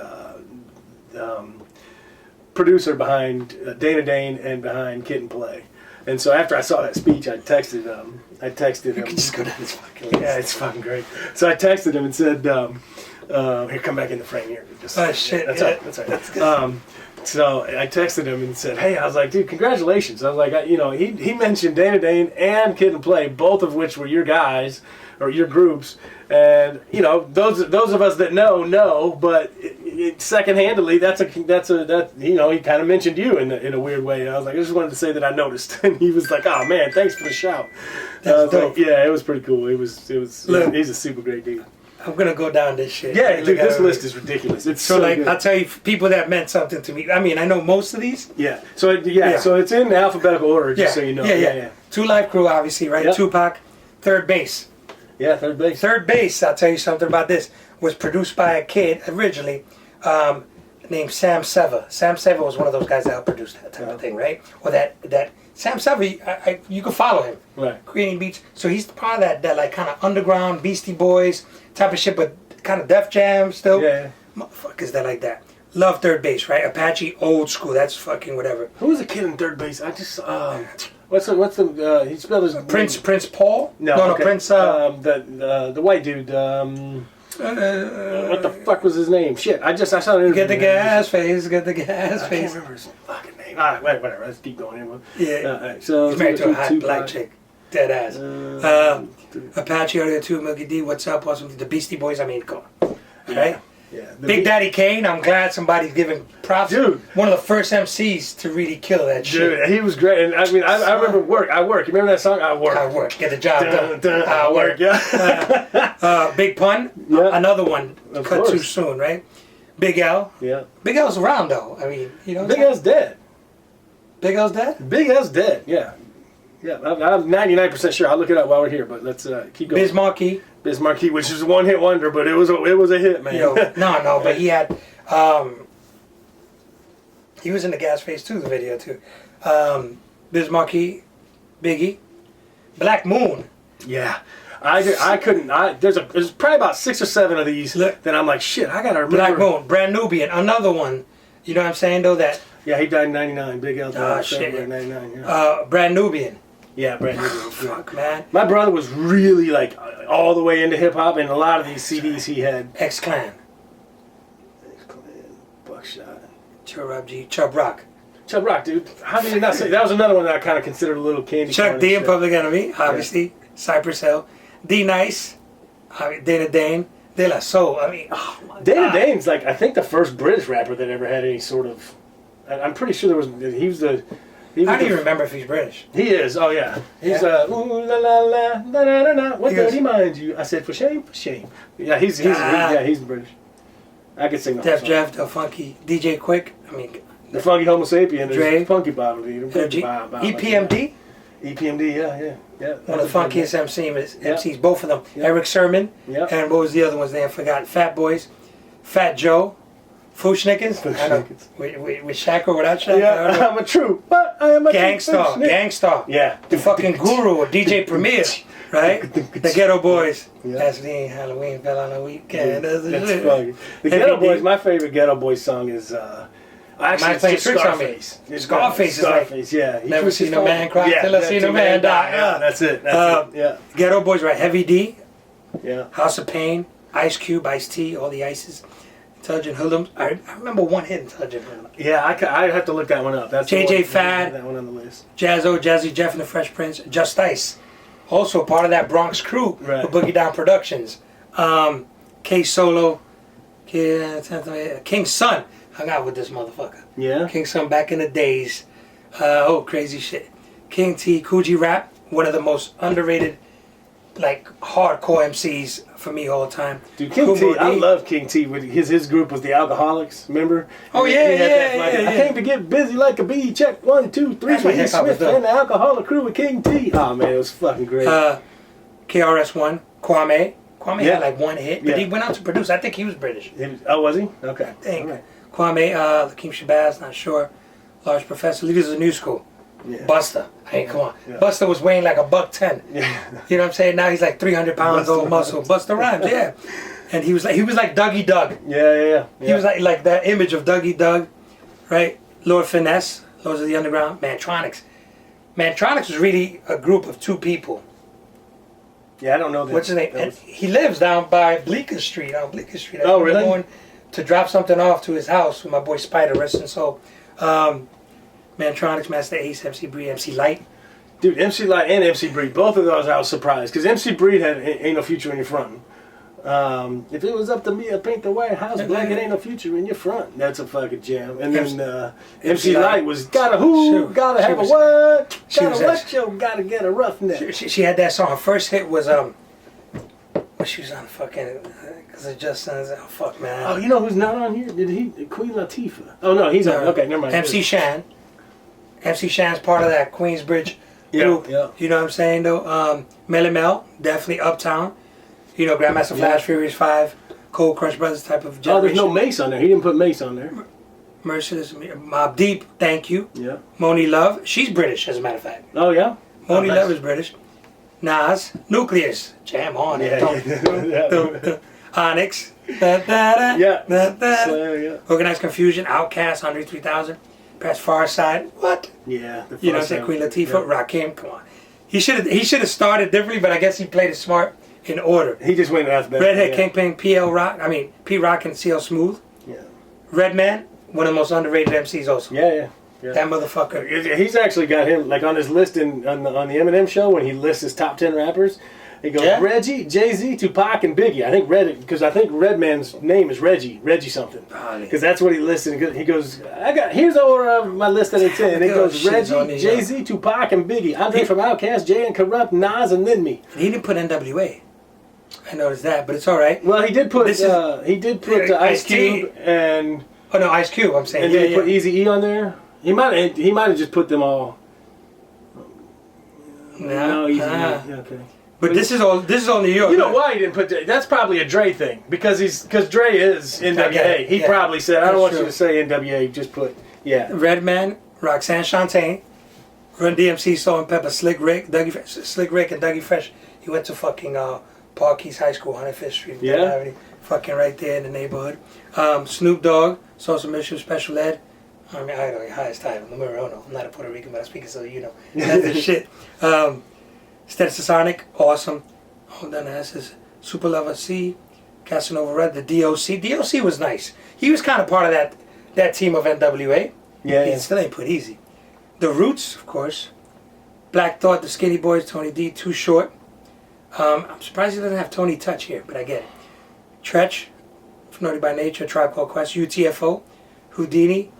producer behind Dana Dane and behind Kid and Play. And so after I saw that speech, I texted him. You can just go down this fucking list. Yeah, it's fucking great. So I texted him and said, here, come back in the frame here. Oh, shit. That's all right. That's all right. That's good. So I texted him and said, hey, I was like, dude, congratulations. I was like, he mentioned Dana Dane and Kid and Play, both of which were your guys or your groups. And, you know, those of us that know, but second-handedly, he kind of mentioned you in a weird way. And I was like, I just wanted to say that I noticed. And he was like, oh, man, thanks for the shout. That's dope. Like, yeah, it was pretty cool. He's a super great dude. I'm gonna go down this shit. Yeah, Look dude, at this it. list is ridiculous. It's So so like, good. I'll tell you, people that meant something to me. I mean, I know most of these. Yeah. So so it's in alphabetical order, just so you know. Yeah. Two Live Crew, obviously, right? Yep. Tupac, Third Base. Yeah, third base. Third Base, I'll tell you something about this, was produced by a kid originally named Sam Seva. Sam Seva was one of those guys that helped produce that type of thing, right? Or that Sam Seva, you can follow him. Right. Creating beats. So he's part of that like kind of underground Beastie Boys type of shit, but kind of Def Jam still. Yeah. Motherfuckers that like that. Love Third Base, right? Apache, old school. That's fucking whatever. Who was the kid in third base? I just what's the he spelled his Prince Paul? No, okay. Prince. The white dude. What the fuck was his name? Shit, I saw it. Get the gas face. Get the gas I face. can't remember his fucking name. All right, whatever. Let's keep going. Anyway. Yeah. All right, so He's married to a hot Tupac. black chick. Dead ass. Apache, Audio 2, Milky D, What's Up, Awesome. The Beastie Boys, I mean, come on. Right? Yeah. Big Daddy Kane, I'm glad somebody's giving props. Dude. One of the first MCs to really kill that shit. Dude, he was great. And I mean, I remember Work. I Work. You remember that song? I Work. I work. Get the job done. I Work. Yeah. Big Pun, Yeah. another one. Of Cut course. too soon, right? Big L. Yeah. Big L's around, though. I mean, you know. Big L's dead. Big L's dead? Big L's dead. Yeah. Yeah, I'm 99% sure. I'll look it up while we're here, but let's keep going. Biz Markie. Biz Markie, which is a one-hit wonder, but it was a hit, man. No, but he had, he was in the Gas Face 2, the video too. Biz Markie, Biggie, Black Moon. Yeah. I couldn't. There's probably about 6 or 7 of these that I'm like, shit, I gotta remember. Black Moon, Brand Nubian, another one. You know what I'm saying though? That. Yeah, he died in '99. Big L died in Shit. February '99. Yeah. Brand Nubian. Yeah, brand new. Fuck, man. My brother was really like all the way into hip hop, and a lot of these CDs he had. X-Clan. Buckshot. Chubb Rock. Chubb Rock, dude. How did you not say that? Was another one that I kind of considered a little candy. Chuck corn D and and shit. Public Enemy, obviously. Cypress Hill. D Nice. Dana Dane. De La Soul. I mean, oh my Dana God. Dane's like I think the first British rapper that ever had any sort of. I'm pretty sure there was. He was the. I don't even remember if he's British. He is. Oh yeah. He's ooh la la la na na na na. What dirty mind you? I said for shame, for shame. Yeah, he's British. I could sing the whole Def song. Jeff, the Funky, DJ Quick. I mean, The Funky Homo Sapien. Dre. Is Funky Bottle. EPMD. EPMD. Yeah. One of the funkiest MCs, both of them. Yeah. Eric Sermon. Yeah. And what was the other one's name? I forgot. Fat Boys. Fat Joe. Fushnickens. I know. With Shaq or without Shaq? I don't Yeah, know. I'm a true, but I am a Gangstar. true snitch. Gangstar. Yeah. The fucking Guru or DJ Premier. Right? The Ghetto Boys. Yeah. Halloween, Halloween fell on a weekend. That's funny. The Ghetto Boys, my favorite Ghetto Boys song is actually it's Playing just Tricks on Me. Scarface. It's Scarface is like, Scarface, yeah. He never twists seen his a phone. man cry till I seen a man die. Yeah, that's it. That's it. Yeah. Ghetto Boys, right? Heavy D. Yeah. House of Pain. Ice Cube, Ice T, all the Ices. Intelligent Hoodlums. I remember one hit, Intelligent Hoodlums. Yeah, I have to look that one up. That's the JJ one, Fad. that one on the list. Jazzo, Jazzy Jeff and the Fresh Prince. Just Ice. Also part of that Bronx crew Right. with Boogie Down Productions. K Solo. King Son. Hung out with this motherfucker. Yeah. King Son back in the days. Crazy shit. King T, Coogee Rap, one of the most underrated, like hardcore MCs for me all the time. Dude, King T, I love King T. With his group was the Alcoholics. Remember? Oh He yeah, had that fucking, yeah. I came to get busy like a bee. Check 1, 2, 3. That's what Lee hip-hop was Smith done. and the Alcoholic crew with King T. Oh man, it was fucking great. KRS-One, Kwame. Kwame Yeah. had like one hit, but Yeah. he went out to produce. I think he was British. Was he? Okay. I think. All right. Kwame, Lakeem Shabazz, not sure. Large Professor, Leaders of the New School. Yeah. Busta. Hey, come on. Yeah. Busta was weighing like $110. Yeah. You know what I'm saying? Now he's like 300 pounds Busta old muscle. Busta Rhymes, yeah. And he was like Dougie Doug. Yeah. He was like that image of Dougie Doug, right? Lord Finesse, Lords of the Underground, Mantronics. Mantronics was really a group of 2 people. Yeah, I don't know that. What's his name? And he lives down by Bleecker Street. On Bleecker Street. Oh, really? I'm going to drop something off to his house with my boy Spider, rest and soul. Mantronics, Master Ace, MC Bree, MC Light. Dude, MC Light and MC Breed, both of those I was surprised because MC Breed had Ain't No Future in Your Front. If it was up to me, I'd paint the White House black. It ain't no future in your front. That's a fucking jam. And then MC Light was gotta gotta have a what, gotta what, yo, gotta get a roughneck. She had that song. Her first hit was But she was on fucking, because it just sounds, oh fuck, man. Oh, you know who's not on here? Did he? Queen Latifah. Oh, no, he's on. Okay, never mind. MC Shan. MC Shan's part of that Queensbridge group. Yeah. You know what I'm saying, though? Melly Mel, definitely Uptown. You know, Grandmaster Flash, Furious 5, Cold Crush Brothers type of generation. Oh, there's no Mace on there. He didn't put Mace on there. Merciless, Mobb Deep, thank you. Yeah. Moni Love, she's British, as a matter of fact. Oh, yeah? Moni Love is British. Nas, Nucleus, jam on it. Onyx, Organized Confusion, Outkast, Andre 3000, Press Far Side, what? Yeah. You know what I'm saying? Queen Latifah, Rakim, come on. He should have started differently, but I guess he played it smart in order. He just went alphabetical. Redhead Kingpin, P Rock and CL Smooth. Yeah. Redman, one of the most underrated MCs also. Yeah. That motherfucker. He's actually got him like on his list on the Eminem show when he lists his top 10 rappers. He goes Reggie, Jay-Z, Tupac, and Biggie. I think Redman's name is Reggie something. Because that's what he listed. He goes, here's the order of my list that it's in. It goes Reggie, Jay-Z, Tupac, and Biggie. Andre from Outkast, Jay and Corrupt, Nas, and then me. He didn't put NWA. I noticed that, but it's all right. Well, he did put Ice Cube and. Oh no, Ice Cube. I'm saying. And did he put Eazy-E on there? He might have just put them all. No, Eazy-E. Okay. But this is all New York. You know why he didn't put that? That's probably a Dre thing because Dre is NWA. He probably said, "I don't want you to say NWA. Just put Redman, Roxanne Shante, Run DMC, Salt and Pepper, Slick Rick, and Dougie Fresh. He went to fucking Park East High School, 105th Street. Yeah. Fucking right there in the neighborhood. Snoop Dogg, Social Mission, Special Ed. I mean, I don't know, highest title, numero uno. I'm not a Puerto Rican, but I speak it so you know. That's the shit. Sonic, awesome. Hold on, that's his Super Lover C, Casanova Red, the DOC. DOC was nice. He was kind of part of that team of NWA. He still ain't put easy. The Roots, of course. Black Thought, the Skinny Boys, Tony D, Too Short. I'm surprised he doesn't have Tony Touch here, but I get it. Tretch, Naughty by Nature, Tribe Called Quest, UTFO, Houdini,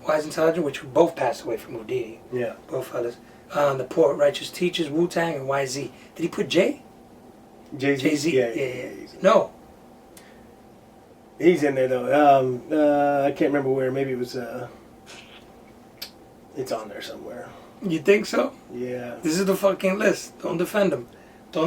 Wise Intelligent, which both passed away from Houdini. Yeah. Both fellas. The Poor Righteous Teachers, Wu-Tang, and YZ. Did he put J? Jay-Z? Yeah. No. He's in there, though. I can't remember where. Maybe it was... it's on there somewhere. You think so? Yeah. This is the fucking list. Don't defend him. No,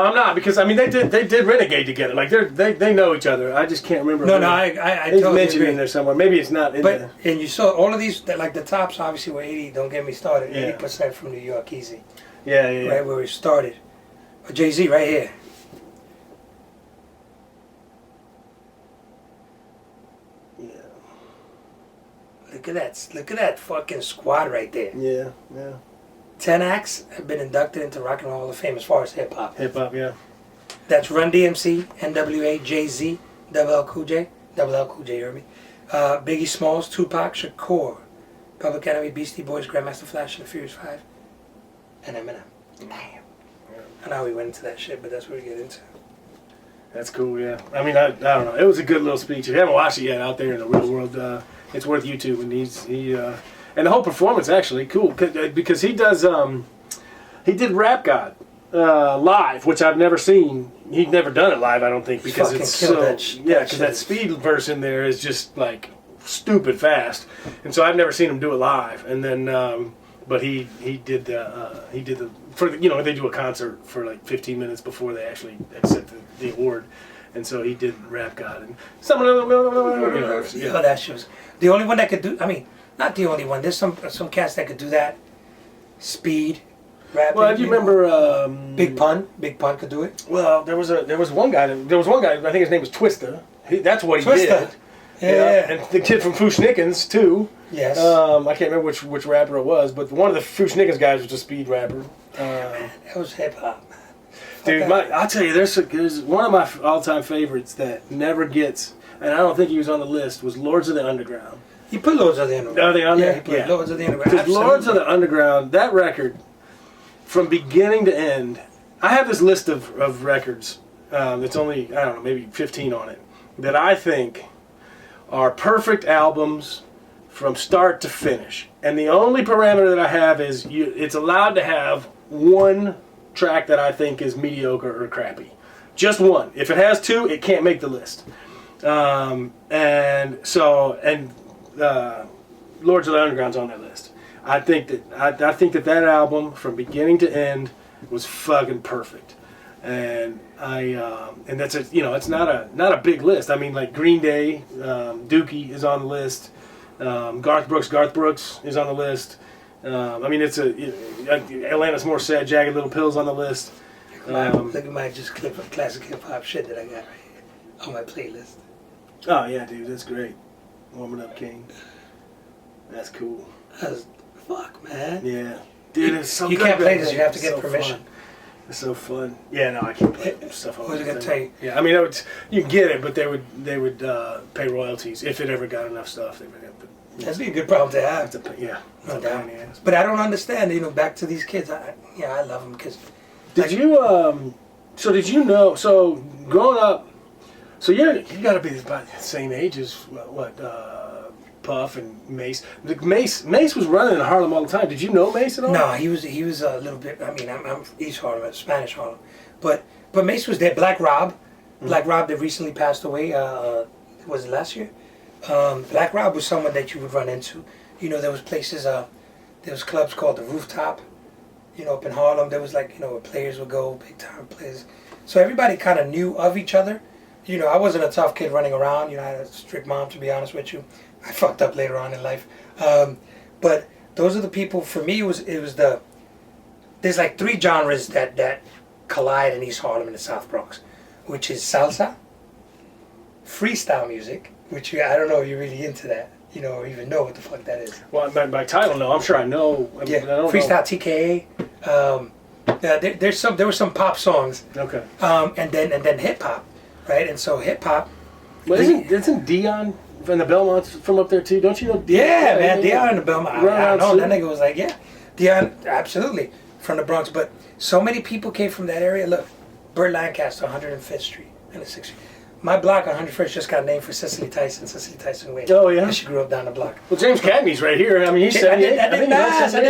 I'm not, because I mean they did Renegade together. Like they know each other. I just can't remember. No, I totally mentioned agree. In there somewhere. Maybe it's not in there. And you saw all of these, like the tops obviously were 80. Don't get me started. Yeah. 80% from New York, easy. Yeah. Right where we started. Jay-Z right here. Yeah. Look at that fucking squad right there. Yeah. 10 acts have been inducted into Rock and Roll Hall of Fame as far as hip hop. Yeah. That's Run DMC, NWA, Jay-Z, LL Cool J, you heard me. Biggie Smalls, Tupac Shakur, Public Enemy, Beastie Boys, Grandmaster Flash, and the Furious 5, and Eminem. Damn. I know we went into that shit, but that's what we get into. That's cool, yeah. I mean, I don't know. It was a good little speech. If you haven't watched it yet out there in the real world, it's worth YouTube. And and the whole performance actually cool because he did Rap God live, which I've never seen. He'd never done it live, I don't think, because it's so because that speed verse in there is just like stupid fast, and so I've never seen him do it live. And then, but he did the for they do a concert for like 15 minutes before they actually accept the award. And so he did Rap God and some that shit was the only one that could do. I mean, not the only one. There's some cats that could do that. Speed, rapping. Well, if you remember, Big Pun could do it. Well, there was one guy. I think his name was Twista. That's what he Twista. did. Yeah. And the kid from Fushnikins too. Yes. I can't remember which rapper it was, but one of the Fushnikins guys was a speed rapper. That was hip hop. Dude, I'll tell you, there's one of my all-time favorites that never gets, and I don't think he was on the list, was Lords of the Underground. He put Lords of the Underground. Are they on there? He put Lords of the Underground. Because Lords of the Underground, that record, from beginning to end, I have this list of records that's only, I don't know, maybe 15 on it, that I think are perfect albums from start to finish. And the only parameter that I have is it's allowed to have one track that I think is mediocre or crappy. Just one. If it has two, it can't make the list. Lords of the Underground's on that list. I think that album from beginning to end was fucking perfect, and that's it's not a big list. I mean, like Green Day, Dookie is on the list. Garth Brooks is on the list. I mean, it's Alanis Morissette, Jagged Little Pill's on the list. Look at my just clip of classic hip hop shit that I got right here on my playlist. Oh yeah, dude, that's great. Warming Up King. That's cool. Fuck, man. Yeah, dude, it's so. You good, can't play this. man. You have to It's get so permission. Fun. It's so fun. Yeah, no, I can't play stuff. What was I gonna tell you? Yeah, I mean, you can get it, but they would pay royalties if it ever got enough stuff. They would have to. That'd be a good problem to have. Yeah, No doubt. But I don't understand. Back to these kids. I love them because. Did you So did you know? So growing up, so you got to be about the same age as Puff and Mace. Mace was running in Harlem all the time. Did you know Mace at all? No, he was a little bit. I mean, I'm East Harlem, Spanish Harlem, but Mace was there. Black Rob that recently passed away. Was it last year? Black Rob was someone that you would run into. There was places. There was clubs called the Rooftop. Up in Harlem, there was where players would go, big time players. So everybody kind of knew of each other. I wasn't a tough kid running around. I had a strict mom, to be honest with you. I fucked up later on in life. But those are the people, for me, there's like three genres that collide in East Harlem and the South Bronx, which is salsa, freestyle music, which I don't know if you're really into that. Or even know what the fuck that is. Well, by title, no. I'm sure I know. I don't freestyle know. TKA. There were some pop songs. Okay. And then hip hop, right? And so hip hop. Well, isn't Dion and the Belmonts from up there too? Don't you know? Yeah, man, Dion and the Belmont. I know that nigga was like, yeah, Dion, absolutely from the Bronx. But so many people came from that area. Look, Burt Lancaster, 105th Street and the 6th Street. My block, 101st, just got named for Cicely Tyson Wade. Oh, yeah? She grew up down the block. Well, James Cagney's right here. I mean, he's 78. I did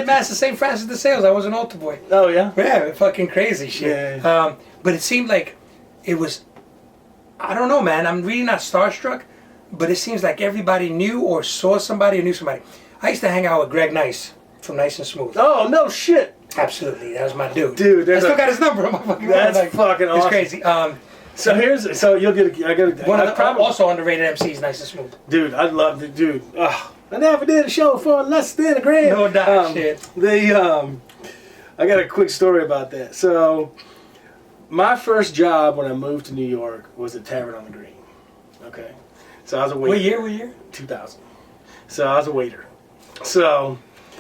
mass the same Francis de Sales. I was an altar boy. Oh, yeah? Yeah, fucking crazy shit. Yeah. But it seemed like it was, I don't know, man. I'm really not starstruck, but it seems like everybody knew or saw somebody or knew somebody. I used to hang out with Greg Nice from Nice and Smooth. Oh, no shit. Absolutely. That was my dude. Dude, I still got his number on my fucking phone. That's fucking awesome. It's crazy. So you'll get Also underrated MCs, Nice and Smooth. Dude, I love the dude. I never did a show for less than $1,000. No doubt, shit. I got a quick story about that. So, my first job when I moved to New York was at Tavern on the Green. Okay, so I was a waiter. What year? 2000. So I was a waiter. So,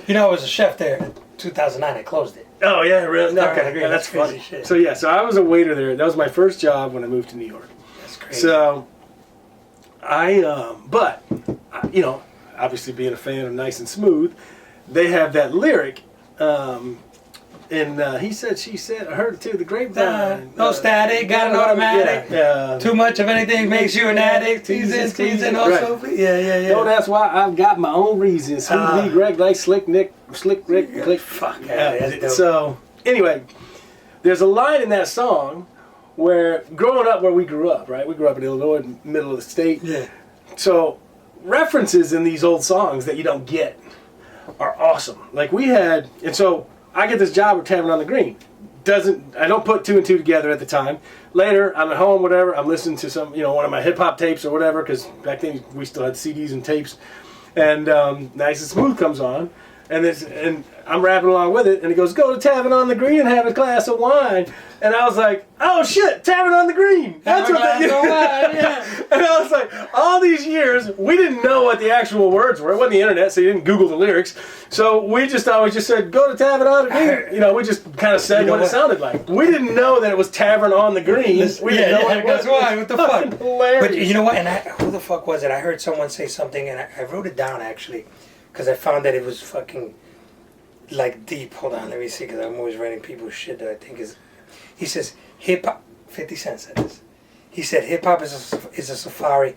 I was a chef there in 2009. I closed it. Oh yeah, really? No, Okay, that's funny. Shit. So yeah, so I was a waiter there. That was my first job when I moved to New York. That's crazy. So obviously being a fan of Nice and Smooth, they have that lyric, and he said, she said, I heard it too, the grapevine. No static, got an automatic. Yeah. Too much of anything makes you an addict. Teasing also. Right. Yeah. No, that's why I've got my own reasons. Smooth V, Greg, like Slick Rick, Click. Fuck yeah. So anyway, there's a line in that song where growing up where we grew up, right? We grew up in Illinois, middle of the state. Yeah. So references in these old songs that you don't get are awesome. Like we had, and so I get this job at Tavern on the Green. I don't put two and two together at the time. Later, I'm at home, whatever. I'm listening to some, one of my hip hop tapes or whatever, because back then we still had CDs and tapes. And Nice and Smooth comes on, and I'm rapping along with it, and he goes, "Go to Tavern on the Green and have a glass of wine." And I was like, "Oh shit, Tavern on the Green!" That's what that is. Yeah. And I was like, all these years we didn't know what the actual words were. It wasn't the internet, so you didn't Google the lyrics. So we just always just said, "Go to Tavern on the Green." We just kind of said what it sounded like. We didn't know that it was Tavern on the Green. We didn't know what it was. That's why. What the fuck? Hilarious. But you know what? And who the fuck was it? I heard someone say something, and I wrote it down actually, because I found that it was fucking like deep. Hold on, let me see, because I'm always writing people's shit that I think is. He says hip hop. 50 Cent said this. He said hip hop is a safari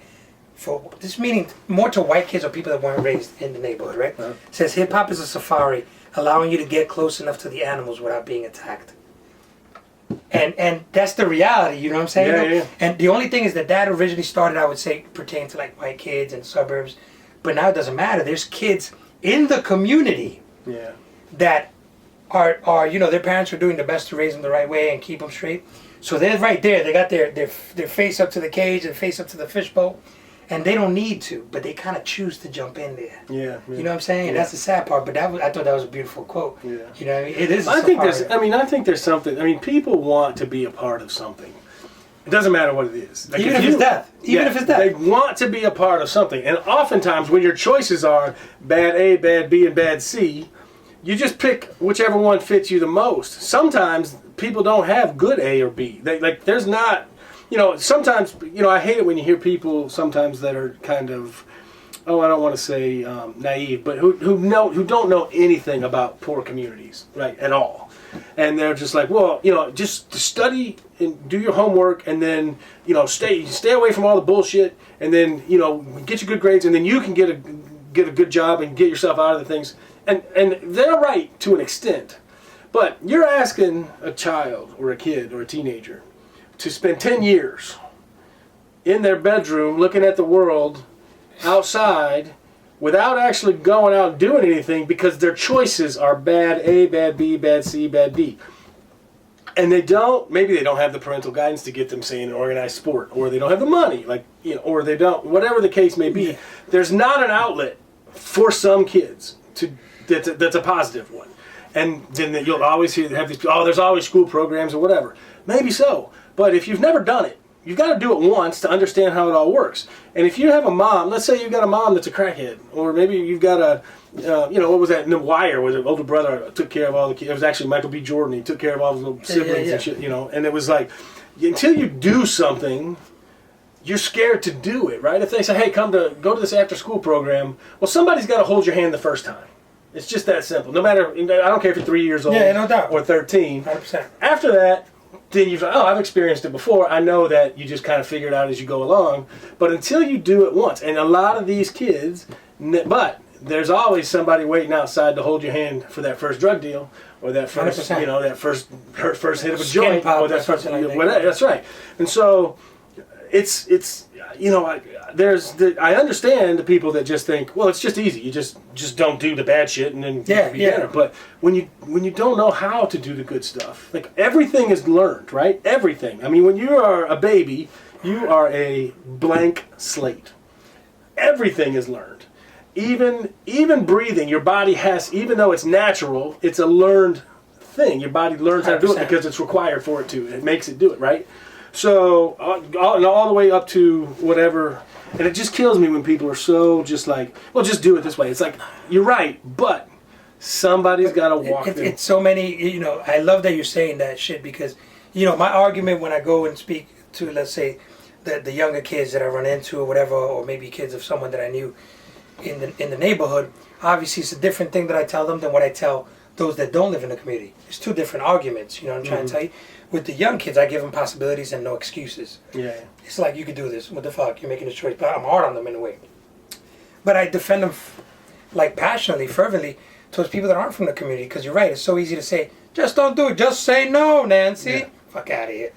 for this, meaning more to white kids or people that weren't raised in the neighborhood, right? Uh-huh. Says hip hop is a safari, allowing you to get close enough to the animals without being attacked. And that's the reality, you know what I'm saying? Yeah, yeah. And the only thing is that originally started, I would say, pertain to like white kids and suburbs. But now it doesn't matter. There's kids in the community that are their parents are doing their best to raise them the right way and keep them straight. So they're right there. They got their face up to the cage and face up to the fishbowl. And they don't need to, but they kind of choose to jump in there. Yeah. You know what I'm saying? Yeah. That's the sad part. But I thought that was a beautiful quote. Yeah. You know what I mean? It is. I think there's something. I mean, people want to be a part of something. It doesn't matter what it is. Like Even if it's death. They want to be a part of something. And oftentimes, when your choices are bad A, bad B, and bad C, you just pick whichever one fits you the most. Sometimes people don't have good A or B. There's not. Sometimes, I hate it when you hear people sometimes that are kind of, I don't want to say naive, but who don't know anything about poor communities, right, at all. And they're just like, well, just study and do your homework, and then, stay away from all the bullshit, and then, get your good grades, and then you can get a good job and get yourself out of the things. And they're right to an extent. But you're asking a child or a kid or a teenager to spend 10 years in their bedroom looking at the world outside without actually going out and doing anything because their choices are bad A, bad B, bad C, bad D. And maybe they don't have the parental guidance to get them, say, in an organized sport, or they don't have the money, or they don't, whatever the case may be. There's not an outlet for some kids that's a positive one. And then you'll always have these, there's always school programs or whatever. Maybe so. But if you've never done it, you've got to do it once to understand how it all works. And if you have a mom, let's say you've got a mom that's a crackhead, or maybe you've got what was that, in The Wire, where the older brother took care of all the kids. It was actually Michael B. Jordan. He took care of all his little siblings and shit, and it was like, until you do something, you're scared to do it, right? If they say, hey, go to this after-school program, well, somebody's got to hold your hand the first time. It's just that simple. No matter, I don't care if you're 3 years old no doubt. or 13. 100%. After that, then you're like, I've experienced it before. I know that you just kind of figure it out as you go along. But until you do it once, and a lot of these kids, but there's always somebody waiting outside to hold your hand for that first drug deal, or that first, 100%. that first hit of a Skin joint, pop or that first, like whatever. That's right. And so, I understand the people that just think, well, it's just easy. You just don't do the bad shit and then you can be better. But when you don't know how to do the good stuff, like, everything is learned, right? Everything. I mean, when you are a baby, you are a blank slate. Everything is learned. Even breathing, your body has, even though it's natural, it's a learned thing. Your body learns how to do it because it's required for it to. It makes it do it, right? So, all the way up to whatever, and it just kills me when people are so just like, well, just do it this way. It's like, you're right, but somebody's got to walk them. It's so many, I love that you're saying that shit because, my argument when I go and speak to, let's say, the younger kids that I run into or whatever, or maybe kids of someone that I knew in the neighborhood, obviously it's a different thing that I tell them than what I tell those that don't live in the community. It's two different arguments, what I'm trying to tell you. With the young kids, I give them possibilities and no excuses. Yeah. It's like, you could do this. What the fuck? You're making a choice. But I'm hard on them in a way. But I defend them passionately, fervently towards people that aren't from the community. Because you're right. It's so easy to say, just don't do it. Just say no, Nancy. Yeah. Fuck out of here.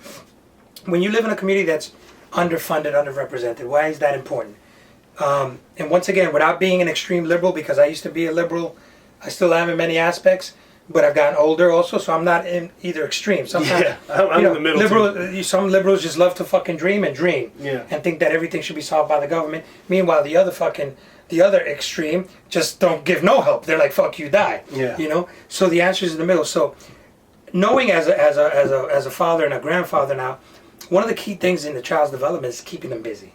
When you live in a community that's underfunded, underrepresented, why is that important? And once again, without being an extreme liberal, because I used to be a liberal, I still am in many aspects. But I've gotten older also, so I'm not in either extreme. Sometimes, I'm in the middle some liberals just love to fucking dream and think that everything should be solved by the government. Meanwhile, the other extreme just don't give no help. They're like, fuck you, die. Yeah. So the answer is in the middle. So knowing as a father and a grandfather now, one of the key things in the child's development is keeping them busy.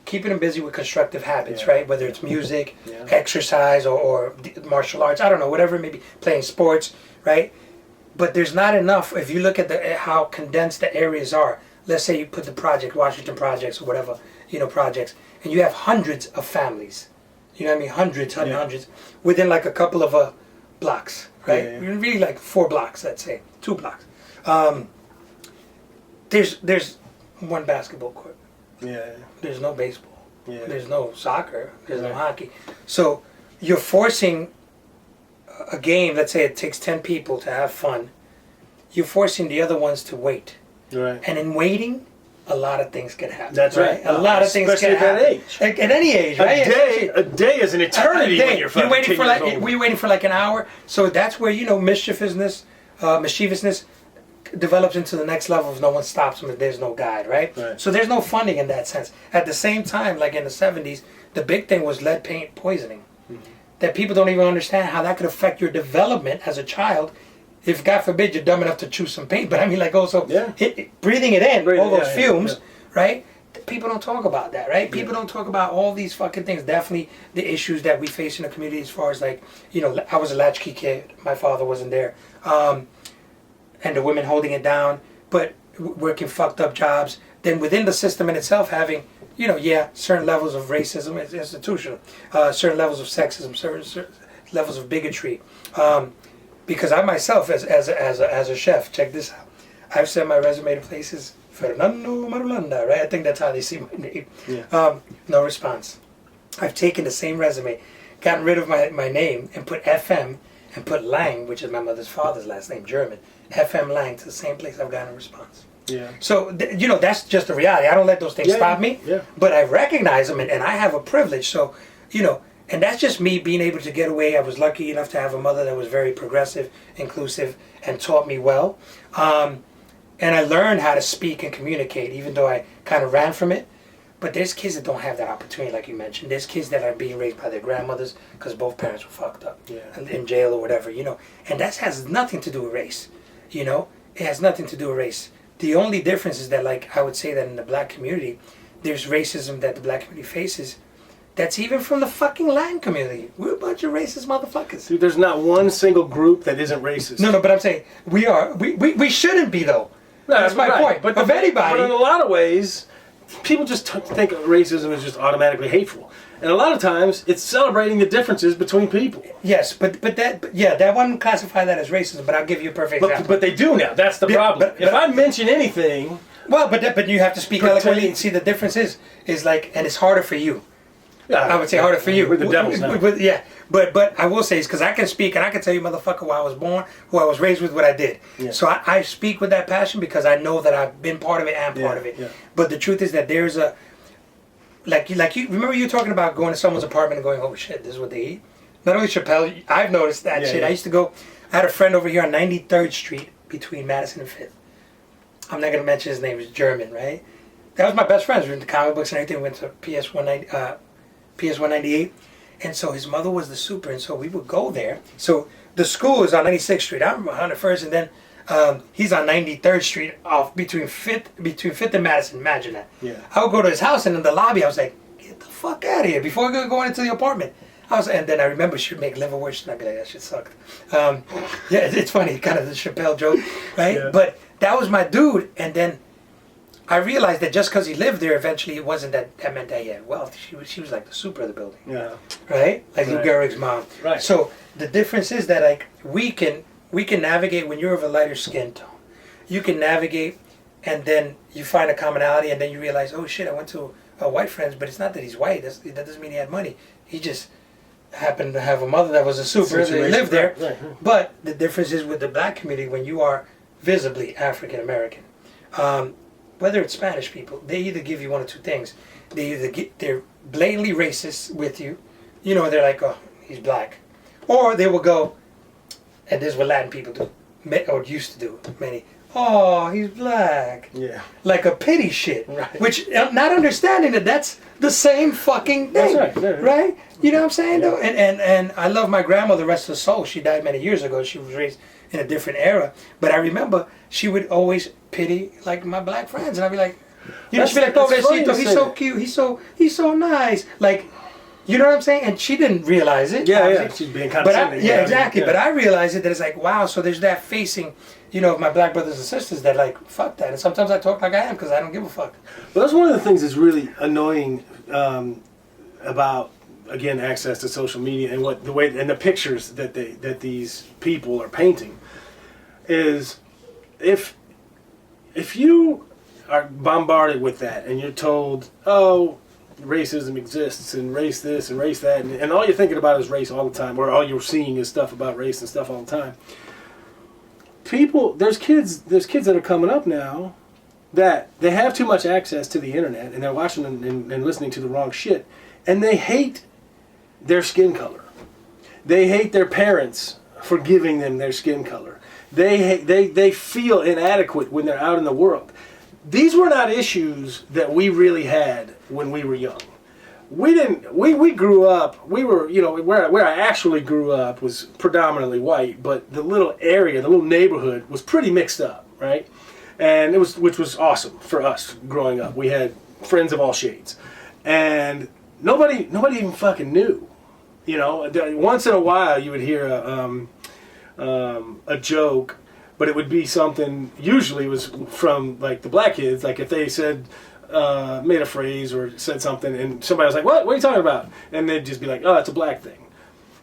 Keeping them busy with constructive habits, right? Whether it's music, exercise, or martial arts, I don't know, whatever it may be, playing sports, right? But there's not enough, if you look at how condensed the areas are. Let's say you put the Washington projects or whatever, projects, and you have hundreds of families, hundreds, within like a couple of blocks, right? Really like 4 blocks, let's say, 2 blocks. There's one basketball court. There's no baseball. There's no soccer. There's no hockey. So you're forcing a game, let's say it takes 10 people to have fun. you're forcing the other ones to wait. Right. And in waiting, a lot of things can happen. That's right. A lot of things can happen. Especially at that age. At any age, right? A day is an eternity when you're fucking waiting 10 for years old. we're waiting for like an hour. So that's where, mischievousness develops into the next level if no one stops them and there's no guide, right? So there's no funding in that sense. At the same time, like in the 70s, the big thing was lead paint poisoning. That people don't even understand how that could affect your development as a child. If, God forbid, you're dumb enough to chew some paint, but I mean, like, also breathing it in, all those fumes, right? People don't talk about that, right? People don't talk about all these fucking things. Definitely the issues that we face in the community as far as, like, I was a latchkey kid. My father wasn't there. And the women holding it down, but working fucked up jobs. Then within the system in itself having, certain levels of racism, it's institutional. Certain levels of sexism, certain levels of bigotry. Because I myself, as a chef, check this out. I've sent my resume to places, Fernando, Marulanda, right? I think that's how they see my name. Yeah. No response. I've taken the same resume, gotten rid of my name, and put FM, and put Lang, which is my mother's father's last name, German. FM Lang, to the same place I've gotten a response. Yeah. So, that's just the reality. I don't let those things stop me. Yeah. But I recognize them, and I have a privilege. So, and that's just me being able to get away. I was lucky enough to have a mother that was very progressive, inclusive, and taught me well. And I learned how to speak and communicate, even though I kind of ran from it. But there's kids that don't have that opportunity, like you mentioned. There's kids that are being raised by their grandmothers because both parents were fucked up in jail or whatever, And that has nothing to do with race, It has nothing to do with race. The only difference is that, like, I would say that in the black community, there's racism that the black community faces. That's even from the fucking Latin community. We're a bunch of racist motherfuckers. Dude, there's not one single group that isn't racist. No, but I'm saying we are. We shouldn't be, though. No, that's my point. But of anybody. But in a lot of ways, people just think of racism as just automatically hateful. And a lot of times, it's celebrating the differences between people. Yes, but that one classify that as racism. But I'll give you a perfect example. But they do now. That's the problem. If I mention anything, well, but you have to speak eloquently and see the difference is like, and it's harder for you. I would say harder for you. With the devils now. But I will say it's because I can speak and I can tell you, motherfucker, where I was born, who I was raised with, what I did. Yeah. So I speak with that passion because I know that I've been part of it and part of it. Yeah. But the truth is that there's a, like you remember you talking about going to someone's apartment and going, oh shit, this is what they eat? Not only Chappelle, I've noticed that shit. Yeah. I used to go, I had a friend over here on 93rd Street between Madison and 5th. I'm not going to mention his name, he's German, right? That was my best friend. We were into comic books and everything. We went to PS 198, and so his mother was the super, and so we would go there. So the school is on 96th Street. I'm on 101st, and then he's on 93rd Street, off between 5th and Madison. Imagine that. Yeah. I would go to his house, and in the lobby, I was like, "Get the fuck out of here!" Before going into the apartment, and then I remember she would make liverwurst, and I'd be like, "That shit sucked." It's funny, kind of the Chappelle joke, right? Yeah. But that was my dude, and then I realized that just because he lived there, eventually it wasn't that meant that he had wealth. She was like the super of the building. Yeah. Right? Like Lou Gehrig's mom. Right. So the difference is that, like, we can navigate when you're of a lighter skin tone. You can navigate, and then you find a commonality, and then you realize, oh shit, I went to a white friend's, but it's not that he's white. That doesn't mean he had money. He just happened to have a mother that was a super that lived there. Right. But the difference is with the black community, when you are visibly African American. Whether it's Spanish people, they either give you one or two things. They're blatantly racist with you. They're like, oh, he's black. Or they will go, and this is what Latin people do, or used to do, many. Oh, he's black. Yeah. Like a pity shit. Right. Which, not understanding that's the same fucking thing. That's right. Right? You know what I'm saying, though? And I love my grandmother, rest of her soul. She died many years ago. She was raised in a different era. But I remember she would always pity, like, my black friends. And I'd be like, she'd be like, pobrecito, he's so cute. He's so nice. Like, you know what I'm saying? And she didn't realize it. Yeah. She's being condescending. Exactly. Yeah. But I realized it, that it's like, wow, so there's that facing, of my black brothers and sisters that, like, fuck that. And sometimes I talk like I am because I don't give a fuck. Well, that's one of the things that's really annoying about, again, access to social media and the pictures that these people are painting is if you are bombarded with that and you're told, oh, racism exists and race this and race that, and all you're thinking about is race all the time, or all you're seeing is stuff about race and stuff all the time, there's kids that are coming up now that they have too much access to the internet and they're watching and listening to the wrong shit, and they hate their skin color. They hate their parents for giving them their skin color. They feel inadequate when they're out in the world. These were not issues that we really had when we were young. We grew up, where I actually grew up was predominantly white, but the little neighborhood was pretty mixed up, right? And which was awesome for us growing up. We had friends of all shades. And nobody even fucking knew. Once in a while you would hear a joke, but it would be something, usually it was from like the black kids, like if they said, made a phrase or said something and somebody was like, what are you talking about? And they'd just be like, oh, it's a black thing.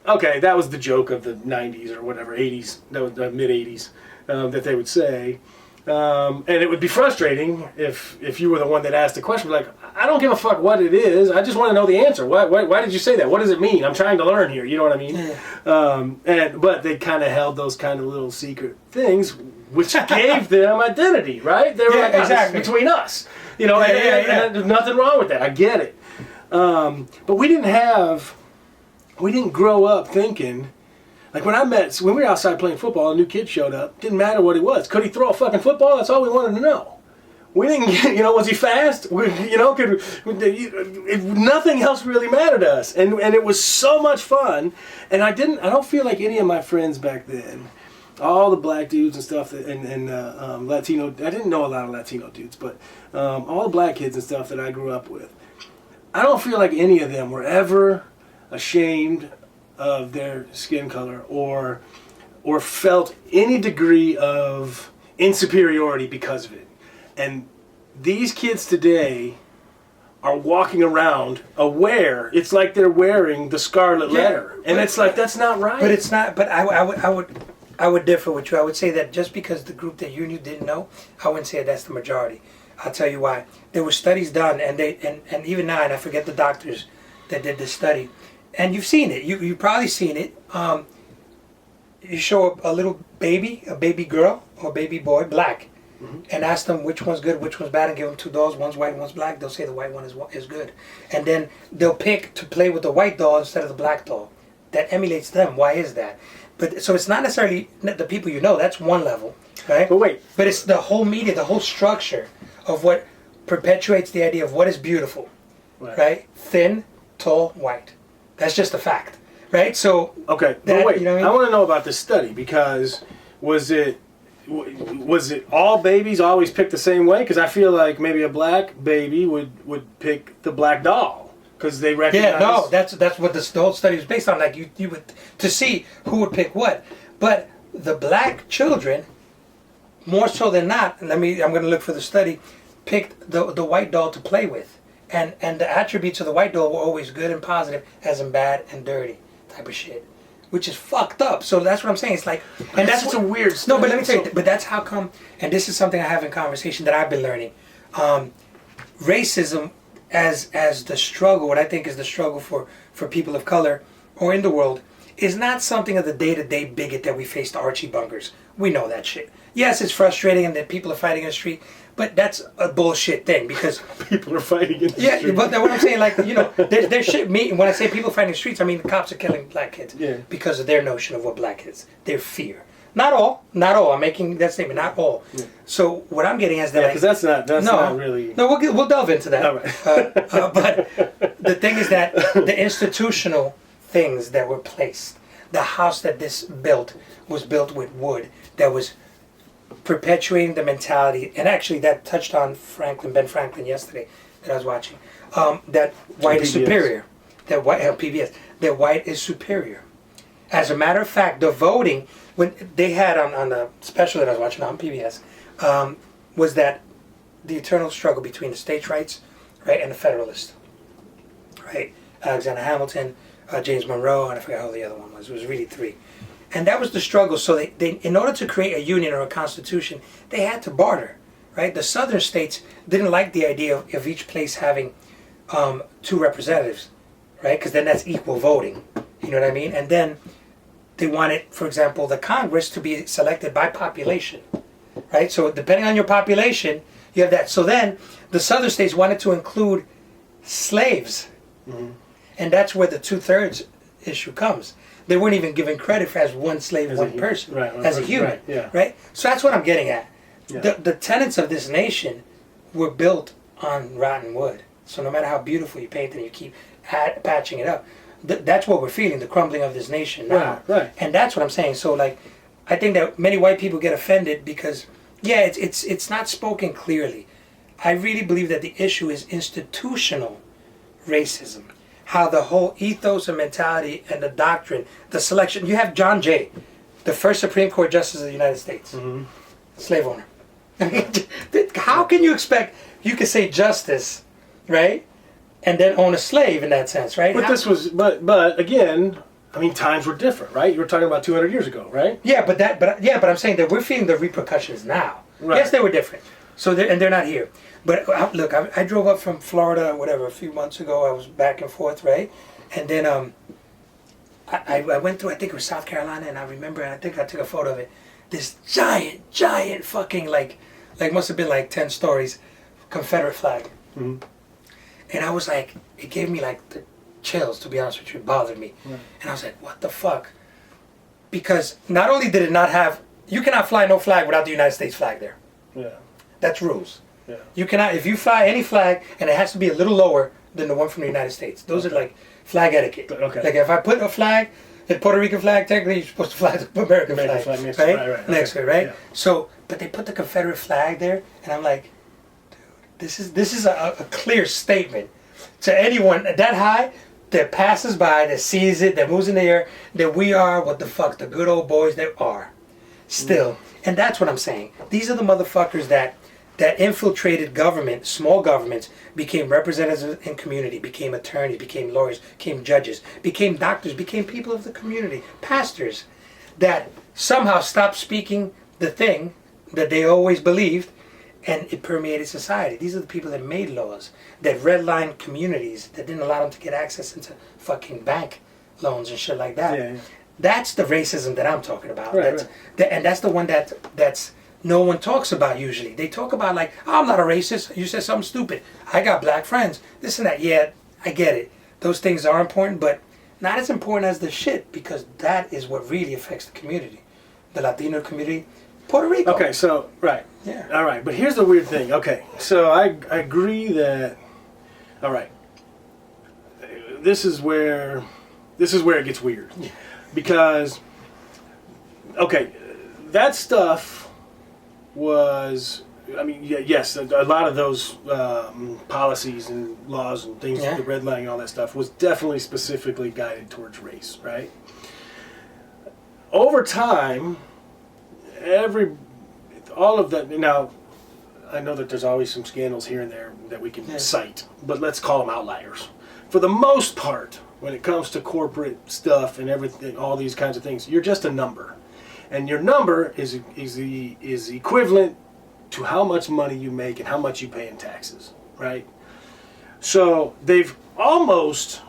Okay, that was the joke of the 90s or whatever, 80s, that was the mid 80s, that they would say. And it would be frustrating if you were the one that asked the question, like, I don't give a fuck what it is, I just want to know the answer. Why did you say that? What does it mean? I'm trying to learn here, you know what I mean? Yeah. But they kind of held those kind of little secret things, which gave them identity, right? They were like, exactly. This is between us. And there's nothing wrong with that, I get it. But we didn't grow up thinking, like when we were outside playing football, a new kid showed up. Didn't matter what he was. Could he throw a fucking football? That's all we wanted to know. We didn't get, was he fast? Nothing else really mattered to us. And it was so much fun. And I don't feel like any of my friends back then, all the black dudes and stuff, and Latino, I didn't know a lot of Latino dudes, but all the black kids and stuff that I grew up with, I don't feel like any of them were ever ashamed of their skin color or felt any degree of insuperiority because of it. And these kids today are walking around aware. It's like they're wearing the scarlet letter, and it's like, that's not right. But it's not. But I would differ with you. I would say that just because the group that you knew didn't know, I wouldn't say that's the majority. I'll tell you why. There were studies done, and even now, and I forget the doctors that did this study. And you've seen it. You've probably seen it. You show a little baby, a baby girl or a baby boy, black, and ask them which one's good, which one's bad, and give them two dolls. One's white, one's black. They'll say the white one is good. And then they'll pick to play with the white doll instead of the black doll. That emulates them. Why is that? But so it's not necessarily the people you know. That's one level, right? But wait. But it's the whole media, the whole structure of what perpetuates the idea of what is beautiful, right? Thin, tall, white. That's just a fact, right? So okay, but wait. I want to know about this study because was it all babies always picked the same way? Because I feel like maybe a black baby would pick the black doll because they recognize. Yeah, no, that's what the whole study was based on. Like you would to see who would pick what, but the black children, more so than not. I'm going to look for the study. Picked the white doll to play with. And the attributes of the white doll were always good and positive, as in bad and dirty type of shit, which is fucked up. So that's what I'm saying. It's like, and that's such a weird. No, but let me tell you. But that's how come. And this is something I have in conversation that I've been learning. Racism, as the struggle, what I think is the struggle for people of color or in the world, is not something of the day-to-day bigot that we face, the Archie Bungers. We know that shit. Yes, it's frustrating and that people are fighting in the street. But that's a bullshit thing because people are fighting in the street. Yeah, but what I'm saying, like, there's shit. When I say people fighting in the streets, I mean the cops are killing black kids because of their notion of what black is, their fear. Not all. I'm making that statement. Not all. Yeah. So what I'm getting is that because that's not really. No, we'll delve into that. All right. But the thing is that the institutional things that were placed, the house that this built was built with wood that was perpetuating the mentality, and actually that touched on Ben Franklin yesterday that I was watching, that white is superior, that white is superior. As a matter of fact, the voting, when they had on the special that I was watching on PBS, was that the eternal struggle between the states' rights, right, and the Federalists, right? Alexander Hamilton, James Monroe, and I forgot who the other one was. It was really three. And that was the struggle. So they in order to create a union or a constitution, they had to barter, right? The southern states didn't like the idea of each place having two representatives, right? Because then that's equal voting. You know what I mean? And then they wanted, for example, the Congress to be selected by population, right? So depending on your population, you have that. So then the southern states wanted to include slaves. And that's where the 2/3 issue comes. They weren't even given credit for as one slave, as one person, as a human, right? So that's what I'm getting at. Yeah. The tenets of this nation were built on rotten wood. So no matter how beautiful you paint it, you keep patching it up. That's what we're feeling, the crumbling of this nation now. Right. And that's what I'm saying. So like, I think that many white people get offended because, it's not spoken clearly. I really believe that the issue is institutional racism. How the whole ethos and mentality and the doctrine, the selection. You have John Jay, the first Supreme Court Justice of the United States, slave owner. How can you expect, you could say justice, right? And then own a slave in that sense, right? But but again, I mean, times were different, right? You were talking about 200 years ago, right? Yeah, but I'm saying that we're feeling the repercussions now. Right. Yes, they were different. So they're not here. But look, I drove up from Florida, whatever, a few months ago. I was back and forth, right? And then I went through, I think it was South Carolina, and I remember, I think I took a photo of it. This giant fucking, like must have been like 10 stories, Confederate flag. And I was like, it gave me like the chills, to be honest with you. It bothered me. And I was like, what the fuck? Because not only did it not have, you cannot fly no flag without the United States flag there. Yeah. That's rules. Yeah. You cannot, if you fly any flag, and it has to be a little lower than the one from the United States. Those are like flag etiquette. Okay. Like if I put a flag, the Puerto Rican flag, technically you're supposed to fly the American flag, right? Next to it, right? Yeah. So, but they put the Confederate flag there, and I'm like, dude, this is a clear statement to anyone that high that passes by, that sees it, that moves in the air, that we are what the fuck, the good old boys that are. Still. And that's what I'm saying. These are the motherfuckers that infiltrated government, small governments, became representatives in community, became attorneys, became lawyers, became judges, became doctors, became people of the community, pastors, that somehow stopped speaking the thing that they always believed, and it permeated society. These are the people that made laws, that redlined communities, that didn't allow them to get access into fucking bank loans and shit like that. Yeah. That's the racism that I'm talking about. Right. And that's the one that's no one talks about usually. They talk about like, oh, I'm not a racist. You said something stupid. I got black friends. This and that. Yeah, I get it. Those things are important, but not as important as the shit, because that is what really affects the community. The Latino community. Puerto Rico. Okay, so, right. Yeah. All right, but here's the weird thing. Okay, so I agree that, all right, this is where it gets weird. Yeah. Because, okay, that stuff was, I mean, yes, a lot of those policies and laws and things, the redlining and all that stuff was definitely specifically guided towards race, right? Over time, all of that, now, I know that there's always some scandals here and there that we can cite, but let's call them outliers. For the most part, when it comes to corporate stuff and everything, all these kinds of things, you're just a number. And your number is equivalent to how much money you make and how much you pay in taxes, right? So they've almost,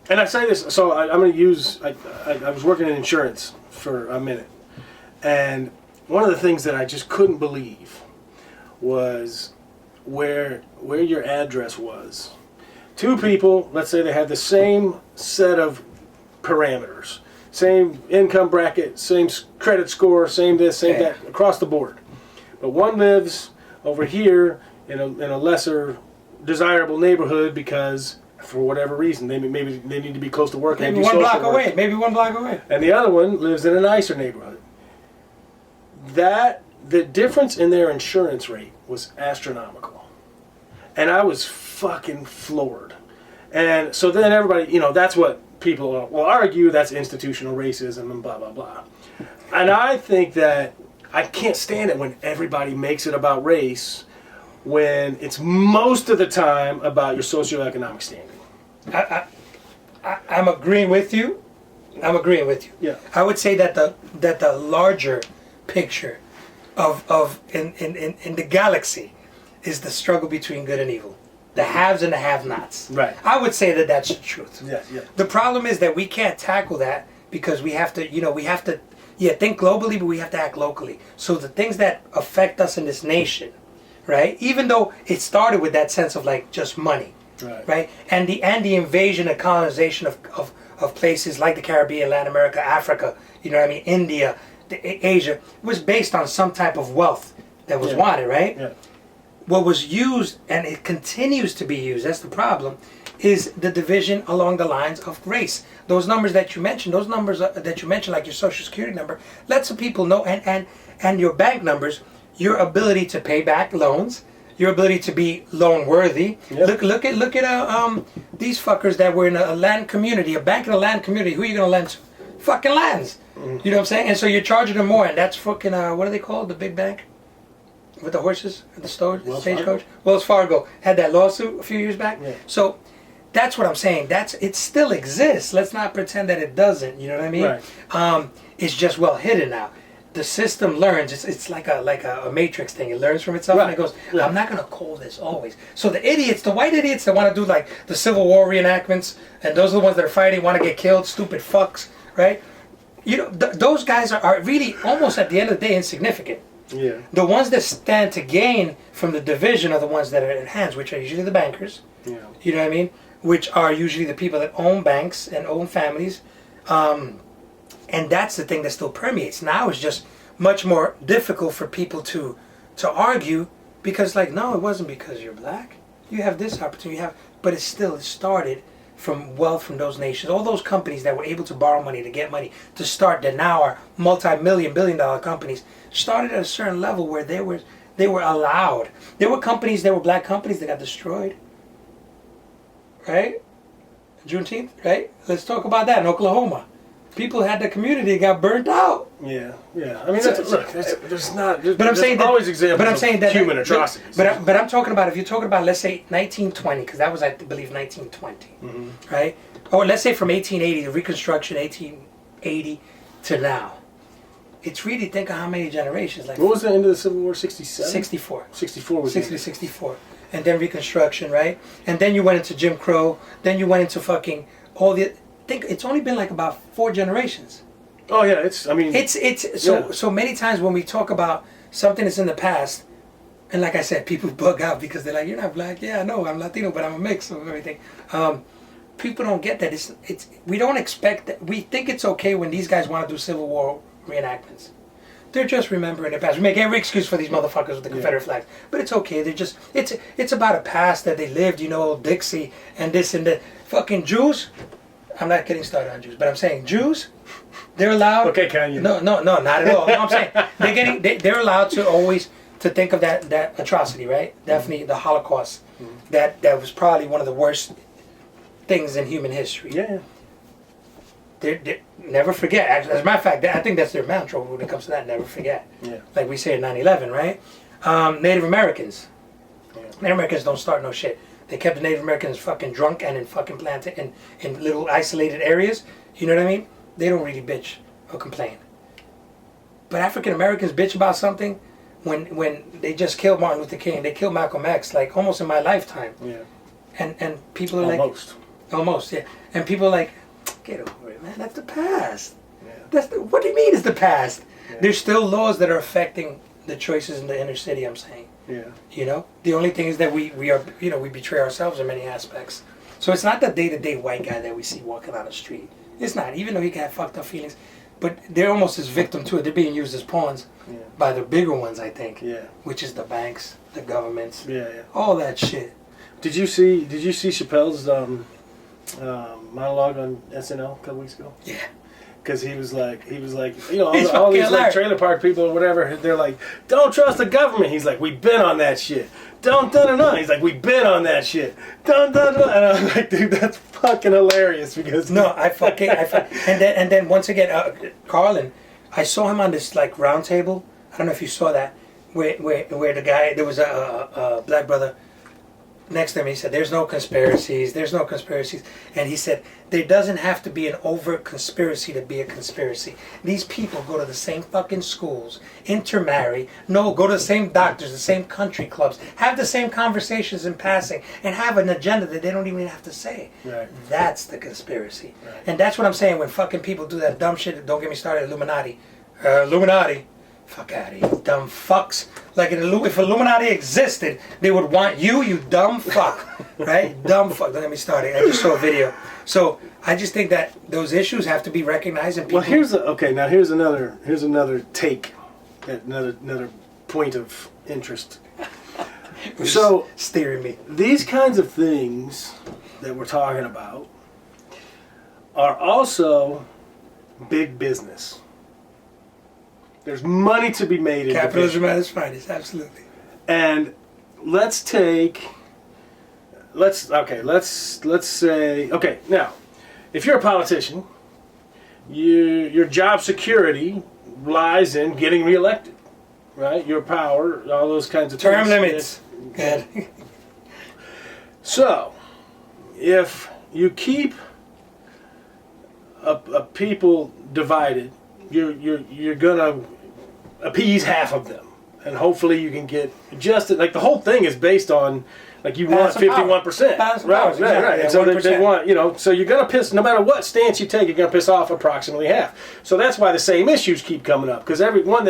and I say this, so I'm going to use, I was working in insurance for a minute, and one of the things that I just couldn't believe was where your address was. Two people, let's say they had the same set of parameters, same income bracket, same credit score, same this, same that, across the board. But one lives over here in a lesser desirable neighborhood because, for whatever reason, maybe they need to be close to work. Maybe one block away. Maybe 1 block away. And the other one lives in a nicer neighborhood. The difference in their insurance rate was astronomical. And I was fucking floored. And so then everybody, that's what people will argue, that's institutional racism and blah, blah, blah. And I think that I can't stand it when everybody makes it about race when it's most of the time about your socioeconomic standing. I'm agreeing with you. Yeah. I would say that the larger picture of in the galaxy is the struggle between good and evil. The haves and the have-nots. Right. I would say that that's the truth. Yeah. The problem is that we can't tackle that because we have to, think globally, but we have to act locally. So the things that affect us in this nation, right? Even though it started with that sense of like just money, right? And the invasion and colonization of places like the Caribbean, Latin America, Africa, India, Asia, was based on some type of wealth that was wanted, right? Yeah. What was used, and it continues to be used, that's the problem, is the division along the lines of race. Those numbers that you mentioned, like your social security number, let some people know, and your bank numbers, your ability to pay back loans, your ability to be loan worthy. Yep. Look at these fuckers that were in a land community, a bank in a land community. Who are you going to lend to? Fucking lands. Mm-hmm. You know what I'm saying? And so you're charging them more, and that's fucking, what are they called? The big bank? With the horses at the stagecoach? Wells Fargo had that lawsuit a few years back. Yeah. So that's what I'm saying. It still exists. Let's not pretend that it doesn't. You know what I mean? Right. It's just well hidden now. The system learns. It's like a matrix thing. It learns from itself, and it goes, I'm not going to call this always. So the white idiots that want to do like the Civil War reenactments, and those are the ones that are fighting, want to get killed, stupid fucks, right? Those guys are really almost at the end of the day insignificant. Yeah. The ones that stand to gain from the division are the ones that are in hands, which are usually the bankers. Yeah. You know what I mean? Which are usually the people that own banks and own families. And that's the thing that still permeates. Now it's just much more difficult for people to argue because, like, no, it wasn't because you're black. You have this opportunity. But it started from wealth from those nations. All those companies that were able to borrow money, to get money, to start, that now are multi-million, billion-dollar companies, started at a certain level where they were allowed. There were black companies that got destroyed. Right? Juneteenth, right? Let's talk about that in Oklahoma. People had the community got burnt out. Yeah. I mean, there's always examples but I'm saying of human atrocities. But I'm talking about, if you're talking about, let's say, 1920, because that was, I believe, 1920, mm-hmm. right? Or let's say from 1880, the Reconstruction, 1880 to now. It's really, think of how many generations. Like, what was the end of the Civil War, 67? 64. 64 was 60 to 64. And then Reconstruction, right? And then you went into Jim Crow. Then you went into fucking all the... think it's only been like about 4 generations. Oh yeah, so many times when we talk about something that's in the past, and like I said, people bug out because they're like, you're not black. Yeah, I know, I'm Latino, but I'm a mix of everything. People don't get that. It's we don't expect that. We think it's okay when these guys want to do Civil War reenactments. They're just remembering their past. We make every excuse for these motherfuckers with the Confederate flags, but it's okay. They're just it's about a past that they lived. Dixie and this and that. Fucking Jews. I'm not getting started on Jews, but I'm saying Jews, they're allowed. Okay, Ken. No, not at all. No, I'm saying they're allowed to always to think of that atrocity, right? Mm-hmm. Definitely the Holocaust. Mm-hmm. That was probably one of the worst things in human history. Yeah. They never forget. As a matter of fact, I think that's their mantra when it comes to that. Never forget. Yeah. Like we say at 9/11, right? Native Americans. Yeah. Native Americans don't start no shit. They kept the Native Americans fucking drunk and in fucking planted in little isolated areas. You know what I mean? They don't really bitch or complain. But African Americans bitch about something when they just killed Martin Luther King. They killed Malcolm X, like almost in my lifetime. Yeah. And people are almost, yeah. And people are like, get over it, man. That's the past. Yeah. What do you mean it's the past? Yeah. There's still laws that are affecting the choices in the inner city, I'm saying. Yeah. The only thing is that we are, we betray ourselves in many aspects. So it's not the day-to-day white guy that we see walking on the street. It's not, even though he can have fucked up feelings. But they're almost as victim to it. They're being used as pawns by the bigger ones, I think. Yeah. Which is the banks, the governments, all that shit. Did you see Chappelle's monologue on SNL a couple weeks ago? Yeah. Because he was like, all these like trailer park people or whatever, they're like, don't trust the government. He's like, we've been on that shit. Don't. He's like, we've been on that shit. And I'm like, dude, that's fucking hilarious because and then once again, Carlin, I saw him on this like round table. I don't know if you saw that, where the guy, there was a black brother next to him. He said, "There's no conspiracies. There's no conspiracies." And he said, "There doesn't have to be an overt conspiracy to be a conspiracy. These people go to the same fucking schools, intermarry, go to the same doctors, the same country clubs, have the same conversations in passing, and have an agenda that they don't even have to say. Right. That's the conspiracy." Right. And that's what I'm saying when fucking people do that dumb shit. Don't get me started, Illuminati. Illuminati. Fuck out of here, dumb fucks. Like if Illuminati existed, they would want you, you dumb fuck. Right? Dumb fuck. Don't get me started. I just saw a video. So I just think that those issues have to be recognized and people... Well, here's another take, another point of interest. So steering me. These kinds of things that we're talking about are also big business. There's money to be made in capitalism at its finest, absolutely. And let's say, okay, now, if you're a politician, your job security lies in getting reelected, right? Your power, all those kinds of term things. limits. Good. So, if you keep a people divided, you're gonna appease half of them, and hopefully you can get just like the whole thing is based on like you want 51%, right? Right. And so they want so you're gonna piss no matter what stance you take, you're gonna piss off approximately half. So that's why the same issues keep coming up because everyone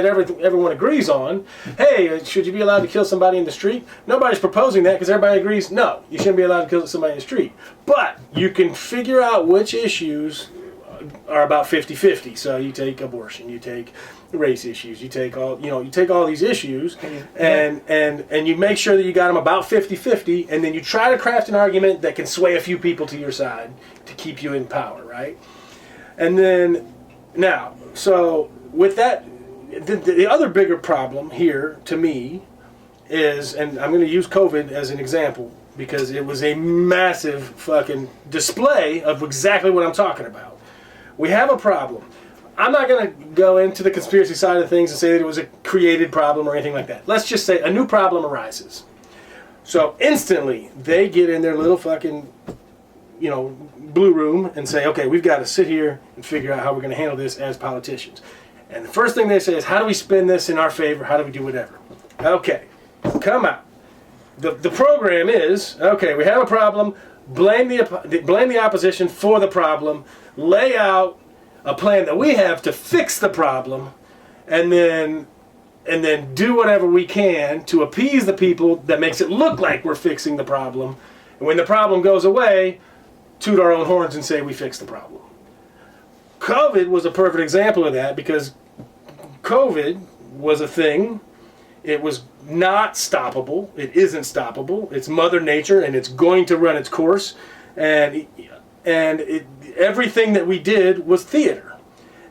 agrees on, hey, should you be allowed to kill somebody in the street? Nobody's proposing that because everybody agrees no, you shouldn't be allowed to kill somebody in the street. But you can figure out which issues are about 50-50. So you take abortion, you take race issues, you take all these issues and you make sure that you got them about 50-50, and then you try to craft an argument that can sway a few people to your side to keep you in power, right? And then now, so with that, the other bigger problem here to me is, and I'm going to use COVID as an example because it was a massive fucking display of exactly what I'm talking about. We have a problem. I'm not going to go into the conspiracy side of things and say that it was a created problem or anything like that. Let's just say a new problem arises. So instantly, they get in their little fucking, blue room and say, okay, we've got to sit here and figure out how we're going to handle this as politicians. And the first thing they say is, how do we spin this in our favor? How do we do whatever? Okay, come out. The program is, okay, we have a problem, blame the opposition for the problem, lay out a plan that we have to fix the problem, and then do whatever we can to appease the people that makes it look like we're fixing the problem. And when the problem goes away, toot our own horns and say we fixed the problem. COVID was a perfect example of that because COVID was a thing. It was not stoppable. It isn't stoppable. It's Mother Nature, and it's going to run its course. And everything that we did was theater,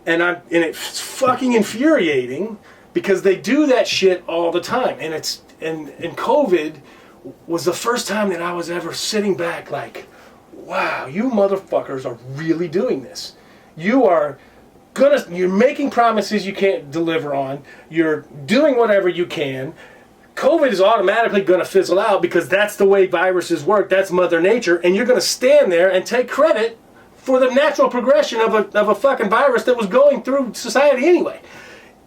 and it's fucking infuriating because they do that shit all the time. And COVID was the first time that I was ever sitting back like, wow, you motherfuckers are really doing this. You're making promises you can't deliver on. You're doing whatever you can. COVID is automatically going to fizzle out because that's the way viruses work. That's Mother Nature. And you're going to stand there and take credit for the natural progression of a fucking virus that was going through society anyway.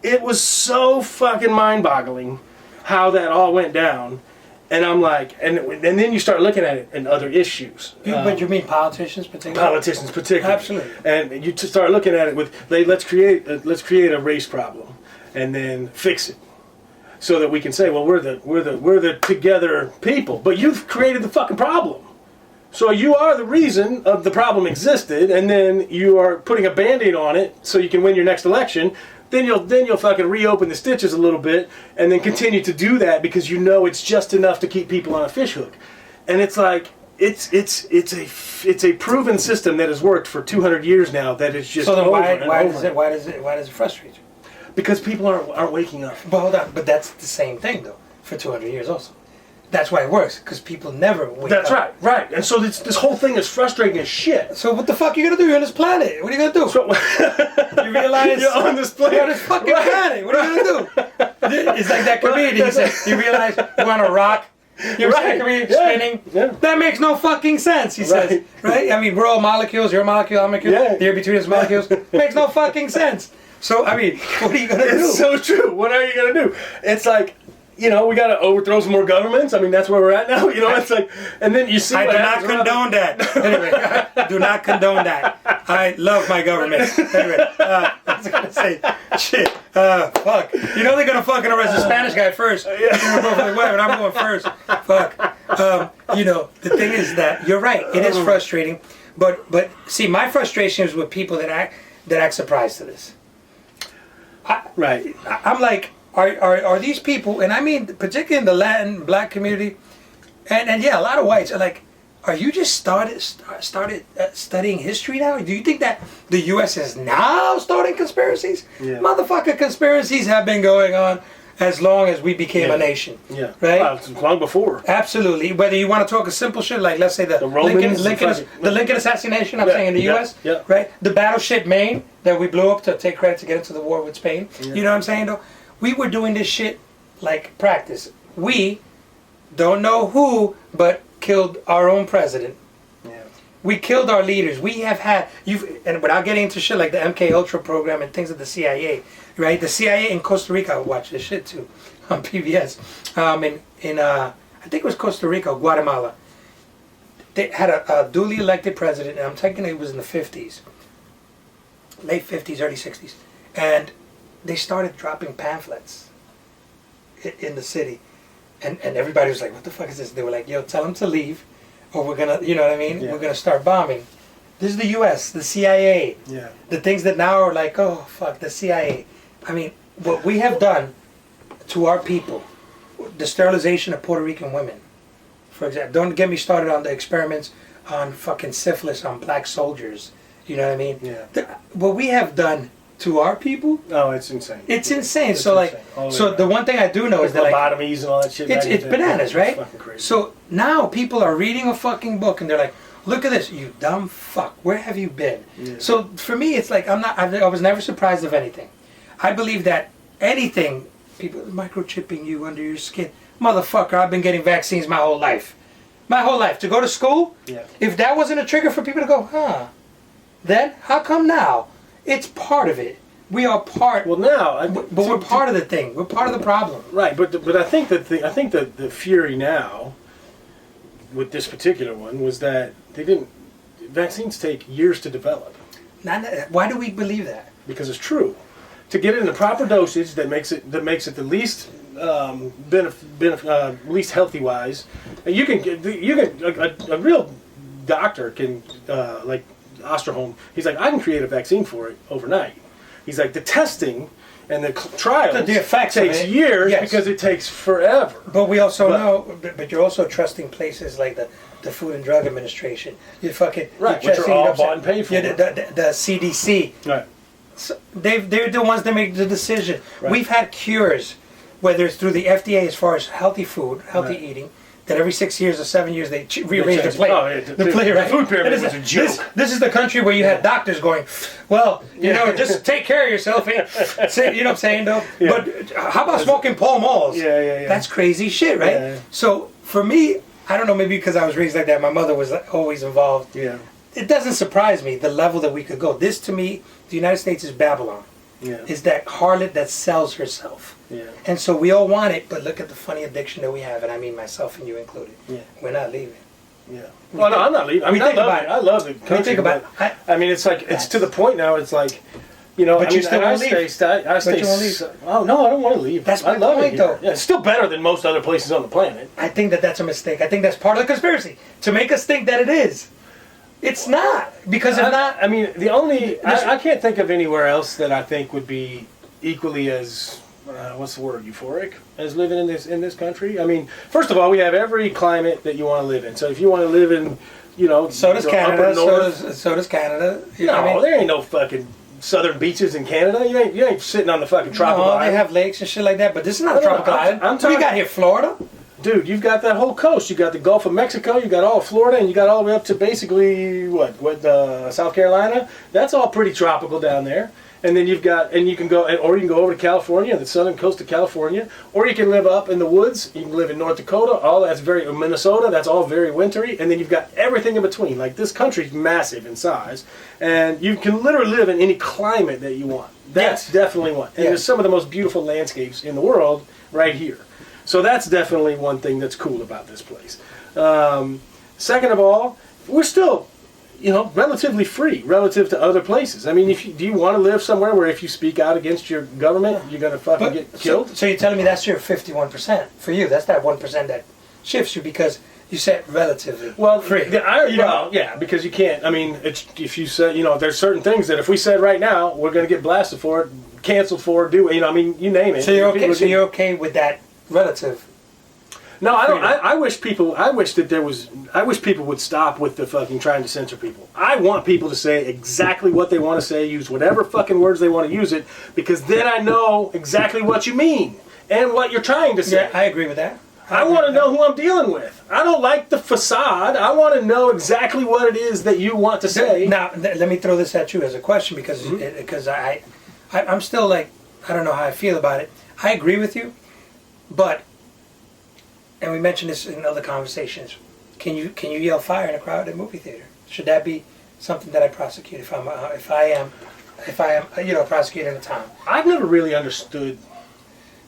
It was so fucking mind-boggling how that all went down. And I'm like, and then you start looking at it in other issues. But you mean politicians particularly? Politicians particularly. Absolutely. And you start looking at it with, let's create a race problem and then fix it. So that we can say, well, we're the together people, but you've created the fucking problem. So you are the reason of the problem existed, and then you are putting a Band-Aid on it so you can win your next election. Then you'll fucking reopen the stitches a little bit, and then continue to do that because you know it's just enough to keep people on a fishhook. And it's like it's a proven system that has worked for 200 years now. That is just so then why does it frustrate you? Because people aren't waking up. But hold on, but that's the same thing though for 200 years also. That's why it works, because people never wake up. That's right. And so this whole thing is frustrating as shit. So what the fuck are you gonna do? You're on this planet. What are you gonna do? So, you realize you're on this planet. You're on this fucking planet. What are you gonna do? It's like that comedian. He said, you realize you're on a rock You ever see that comedian spinning? Yeah. That makes no fucking sense, he says. Right? I mean, we're all molecules, you're a molecule, I'm a molecule, Yeah. the air between us molecules. Makes no fucking sense. So, I mean, what are you going to do? It's so true. What are you going to do? It's like, we got to overthrow some more governments. I mean, that's where we're at now. It's like, and then you see I what do not happens condone that. Anyway, I do not condone that. I love my government. Anyway, I was going to say, shit, fuck. You know they're going to fucking arrest the Spanish guy first. You're going to go for the web, and I'm going first. Fuck. The thing is that, you're right, it is frustrating. But see, my frustration is with people that act surprised to this. I'm like, are these people, and I mean particularly in the Latin black community, and yeah, a lot of whites are like, are you just started studying history now? Do you think that the U.S. is now starting conspiracies? Yeah. Motherfucker, conspiracies have been going on as long as we became a nation. Yeah. Right? Well, long before. Absolutely. Whether you want to talk a simple shit like, let's say the Romans, Lincoln assassination, I'm saying in the U.S., yeah. right? The battleship Maine that we blew up to take credit to get into the war with Spain. Yeah. You know what I'm saying, though? We were doing this shit like practice. We don't know who, but killed our own president. Yeah. We killed our leaders. We have had and without getting into shit like the MK Ultra program and things of the CIA, right? The CIA in Costa Rica, I watch this shit too on PBS. I think it was Costa Rica or Guatemala. They had a duly elected president, and I'm thinking it was in the 50s, late 50s, early 60s, and they started dropping pamphlets in the city, and everybody was like, what the fuck is this? They were like, yo, tell them to leave, or we're gonna, you know what I mean? Yeah. We're gonna start bombing. This is the U.S., the CIA. Yeah. The things that now are like, oh, fuck, the CIA. I mean, what we have done to our people, the sterilization of Puerto Rican women, for example. Don't get me started on the experiments on fucking syphilis on black soldiers. You know what I mean? Yeah. What we have done to our people. Oh, it's insane. It's insane. It's so insane. The one thing I do know is that lobotomies and all that shit. It's bananas, right? It's fucking crazy. So now people are reading a fucking book and they're like, look at this, you dumb fuck. Where have you been? Yeah. So for me, it's like I was never surprised of anything. I believe that anything, people microchipping you under your skin, motherfucker. I've been getting vaccines my whole life. My whole life to go to school. Yeah. If that wasn't a trigger for people to go, huh? Then how come now? It's part of it. We are part. Well, now, but we're part of the thing. We're part of the problem. Right, but I think that the fury now with this particular one was that vaccines take years to develop. Why do we believe that? Because it's true. To get it in the proper dosage that makes it the least least healthy wise, you can a real doctor can like Osterholm. He's like, I can create a vaccine for it overnight. He's like, the testing and the trials the effects takes years because it takes forever. But we also know, but you're also trusting places like the Food and Drug Administration. You fucking right, which are all bought and paid for. Yeah, the CDC. Right. So they're the ones that make the decision. Right. We've had cures, whether it's through the FDA as far as healthy food, healthy eating. That every 6 years or 7 years they rearrange the plate. Oh, yeah, the food pyramid was a joke. This is the country where you had doctors going, well, just take care of yourself. You know what I'm saying, though? Yeah. But how about smoking Pall Malls? Yeah. That's crazy shit, right? Yeah. So for me, I don't know, maybe because I was raised like that, my mother was always involved. Yeah. It doesn't surprise me, the level that we could go. This, to me, the United States is Babylon. Yeah. Is that harlot that sells herself. Yeah. And so we all want it, but look at the funny addiction that we have, and I mean myself and you included. Yeah. We're not leaving. Yeah. Well, no, I'm not leaving. I mean, I love the country. Think about it. I mean, it's like, it's to the point now, it's like, but you still want to leave. I stay. Oh, no, I don't want to leave. That's my love point, it though. Yeah, it's still better than most other places on the planet. I think that's a mistake. I think that's part of the conspiracy, to make us think that it is. It's not. Because if not... I mean, I can't think of anywhere else that I think would be equally as... what's the word? Euphoric as living in this country. I mean, first of all, we have every climate that you want to live in. So if you want to live in, so does Canada. So does Canada. There ain't no fucking southern beaches in Canada. You ain't sitting on the fucking tropical island. They have lakes and shit like that. But this is not a tropical island. We got here Florida. dude, you've got that whole coast. You got the Gulf of Mexico, you got all of Florida, and you got all the way up to basically South Carolina. That's all pretty tropical down there. And then you can go over to California, the southern coast of California, or you can live up in the woods. You can live in North Dakota. All that's Minnesota. That's all very wintry. And then you've got everything in between. Like, this country's massive in size, and you can literally live in any climate that you want. That's definitely one. And there's some of the most beautiful landscapes in the world right here. So that's definitely one thing that's cool about this place. Second of all, we're still, relatively free relative to other places. I mean, do you want to live somewhere where if you speak out against your government, you're going to fucking get killed? So you're telling me that's your 51% for you? That's that 1% that shifts you because you said relatively free. Because you can't. I mean, if you said, there's certain things that if we said right now, we're going to get blasted for it, canceled for it, you name it. So you're okay. So you're okay with that relative? No, I don't. I wish people would stop with the fucking trying to censor people. I want people to say exactly what they want to say, use whatever fucking words they want to use it, because then I know exactly what you mean and what you're trying to say. Yeah, I agree with that. I want to know who I'm dealing with. I don't like the facade. I want to know exactly what it is that you want to say. Now, let me throw this at you as a question because I'm still like, I don't know how I feel about it. I agree with you, but, and we mentioned this in other conversations, can you yell fire in a crowded movie theater? Should that be something that I prosecute if I am a prosecutor in a town? I've never really understood.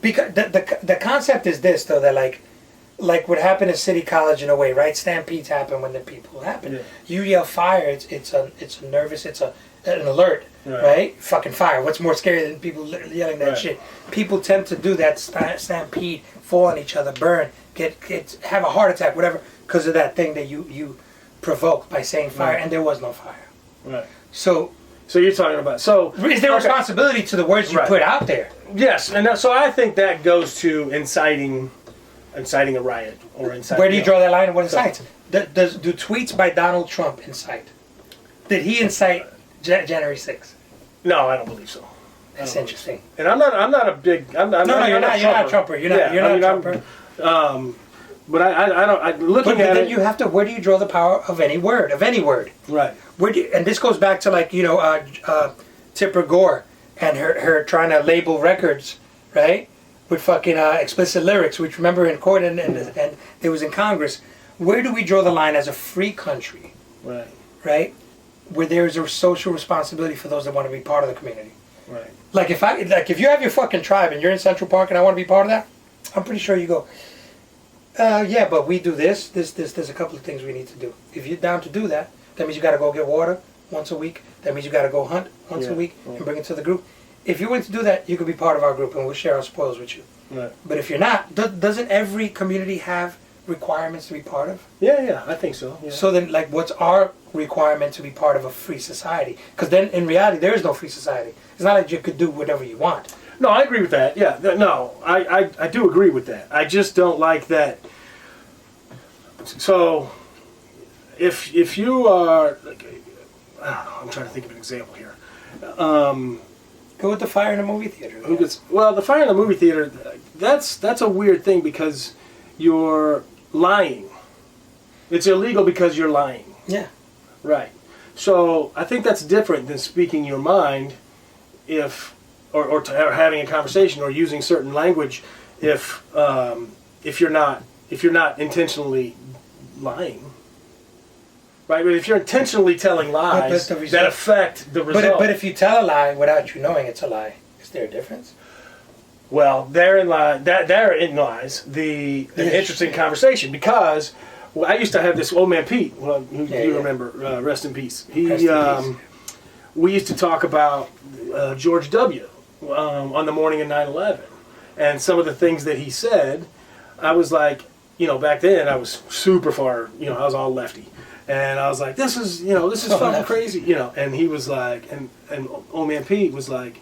Because the concept is this, though, that like what happened at City College in a way, right? Stampedes happen when the people happen. Yeah. You yell fire, it's a nervous, it's an alert, right? Fucking fire. What's more scary than people yelling that shit? People tend to do that stampede, fall on each other, burn, have a heart attack, whatever, because of that thing that you provoked by saying fire, and there was no fire. Right. So you're talking about is there responsibility to the words you put out there? Yes, and so I think that goes to inciting a riot or inciting. Where do you draw that line and what incites? Do tweets by Donald Trump incite? Did he incite January 6th? No, I don't believe so. That's interesting. And I'm not a big. You're not a Trumper. You're not a Trumper. But I don't. Looking at then it, you have to. Where do you draw the power of any word? Right. And this goes back to Tipper Gore and her trying to label records, right, with fucking explicit lyrics, which remember in court and it was in Congress. Where do we draw the line as a free country? Right. Right, where there's a social responsibility for those that want to be part of the community. Right. Like if you have your fucking tribe and you're in Central Park and I want to be part of that, I'm pretty sure you go. Yeah, but we do this. There's a couple of things we need to do. If you're down to do that, that means you got to go get water once a week. That means you got to go hunt once a week and bring it to the group. If you're willing to do that, you can be part of our group and we'll share our spoils with you. Right. But if you're not, doesn't every community have requirements to be part of? Yeah, I think so. Yeah. So then, what's our requirement to be part of a free society? Because then, in reality, there is no free society. It's not like you could do whatever you want. No, I agree with that. Yeah, no, I do agree with that. I just don't like that. So, if you are, I'm trying to think of an example here. Go with the fire in a movie theater. The fire in the movie theater, that's a weird thing because you're lying. It's illegal because you're lying. Yeah. Right. So I think that's different than speaking your mind, or having a conversation or using certain language, if you're not intentionally lying. Right, but if you're intentionally telling lies that affect the result. But if you tell a lie without you knowing it's a lie, is there a difference? Well, therein lies the interesting conversation, because I used to have this old man Pete, who you remember, rest in peace. We used to talk about George W. On the morning of 9/11, and some of the things that he said. I was like, back then I was super far, I was all lefty. And I was like, this is fucking crazy, And he was like, and old man Pete was like,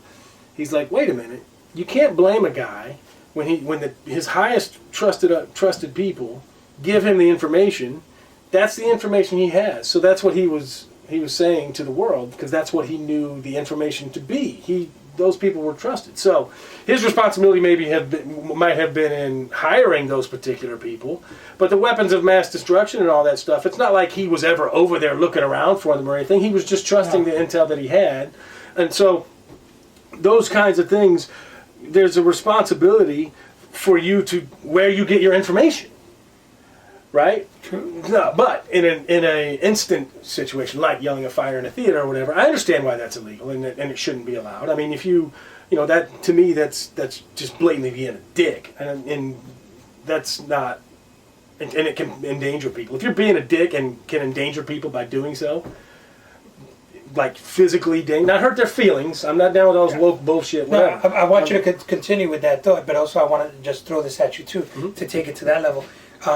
he's like, wait a minute, you can't blame a guy when his highest trusted people give him the information. That's the information he has. So that's what he was saying to the world, because that's what he knew the information to be. He those people were trusted. So his responsibility might have been in hiring those particular people, but the weapons of mass destruction and all that stuff, it's not like he was ever over there looking around for them or anything. He was just trusting the intel that he had. And so those kinds of things, there's a responsibility for you to where you get your information. Right? True. No, but in an instant situation like yelling a fire in a theater or whatever, I understand why that's illegal and it shouldn't be allowed. I mean, if you that to me that's just blatantly being a dick, and that's not, and it can endanger people. If you're being a dick and can endanger people by doing so, like physically not hurt their feelings. I'm not down with all this woke bullshit. Whatever. No, I want you to continue with that thought, but also I want to just throw this at you too, to take it to that level.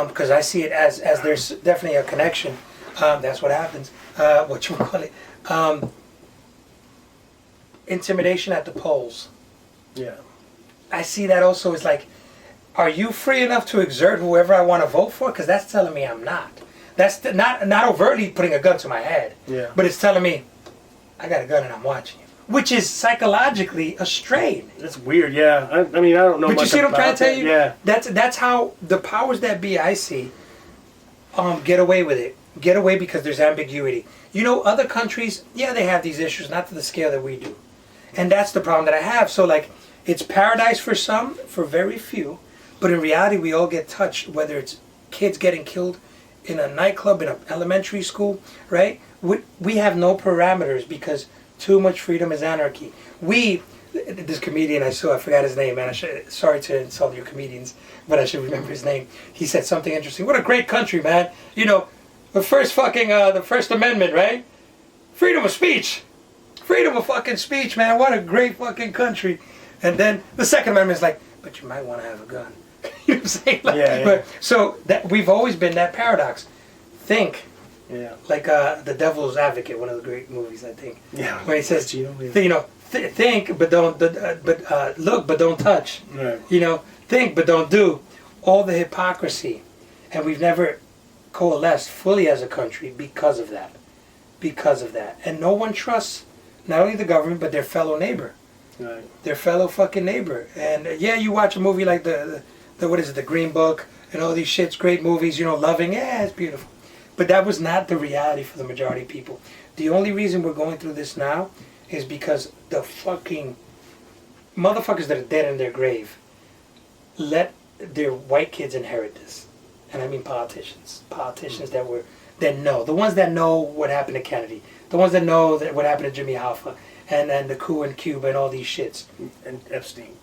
Because I see it as there's definitely a connection. That's what happens. What you call it? Intimidation at the polls. Yeah. I see that also as like, are you free enough to exert whoever I want to vote for? Because that's telling me I'm not. That's not overtly putting a gun to my head. Yeah. But it's telling me, I got a gun and I'm watching you. Which is psychologically a strain. That's weird, yeah. I mean, I don't know But much you see what I'm trying to tell you? Yeah. That's how the powers that be I see get away with it. Get away because there's ambiguity. You know, other countries, yeah, they have these issues, not to the scale that we do. And that's the problem that I have. So, like, it's paradise for some, for very few. But in reality, we all get touched, whether it's kids getting killed in a nightclub, in an elementary school, right? We have no parameters because too much freedom is anarchy. This comedian I saw, I forgot his name, man. Sorry to insult your comedians, but I should remember his name. He said something interesting. What a great country, man. You know, the First Amendment, right? Freedom of speech. Freedom of fucking speech, man. What a great fucking country. And then the Second Amendment is like, but you might want to have a gun. You know what I'm saying? Like, yeah. But so that we've always been that paradox. Think. Yeah. Like The Devil's Advocate, one of the great movies, I think. Yeah. When he says, yeah. Think, but don't, look, but don't touch. Right. You know, think, but don't do. All the hypocrisy. And we've never coalesced fully as a country because of that. Because of that. And no one trusts not only the government, but their fellow neighbor. Right. Their fellow fucking neighbor. And yeah, you watch a movie like the what is it, The Green Book, and all these shits, great movies, Loving, yeah, it's beautiful. But that was not the reality for the majority of people. The only reason we're going through this now is because the fucking motherfuckers that are dead in their grave let their white kids inherit this. And I mean politicians. Politicians that know. The ones that know what happened to Kennedy. The ones that know what happened to Jimmy Hoffa. And the coup in Cuba and all these shits. And Epstein.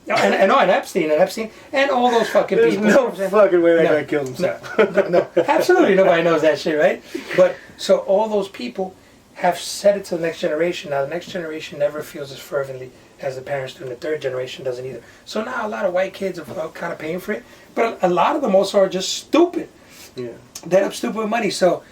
And Epstein, and all those fucking There's people. no fucking way that guy killed himself. No, absolutely nobody knows that shit, right? But so all those people have said it to the next generation. Now the next generation never feels as fervently as the parents do, and the third generation doesn't either. So now a lot of white kids are kind of paying for it, but a lot of them also are just stupid. Yeah. They have stupid money. So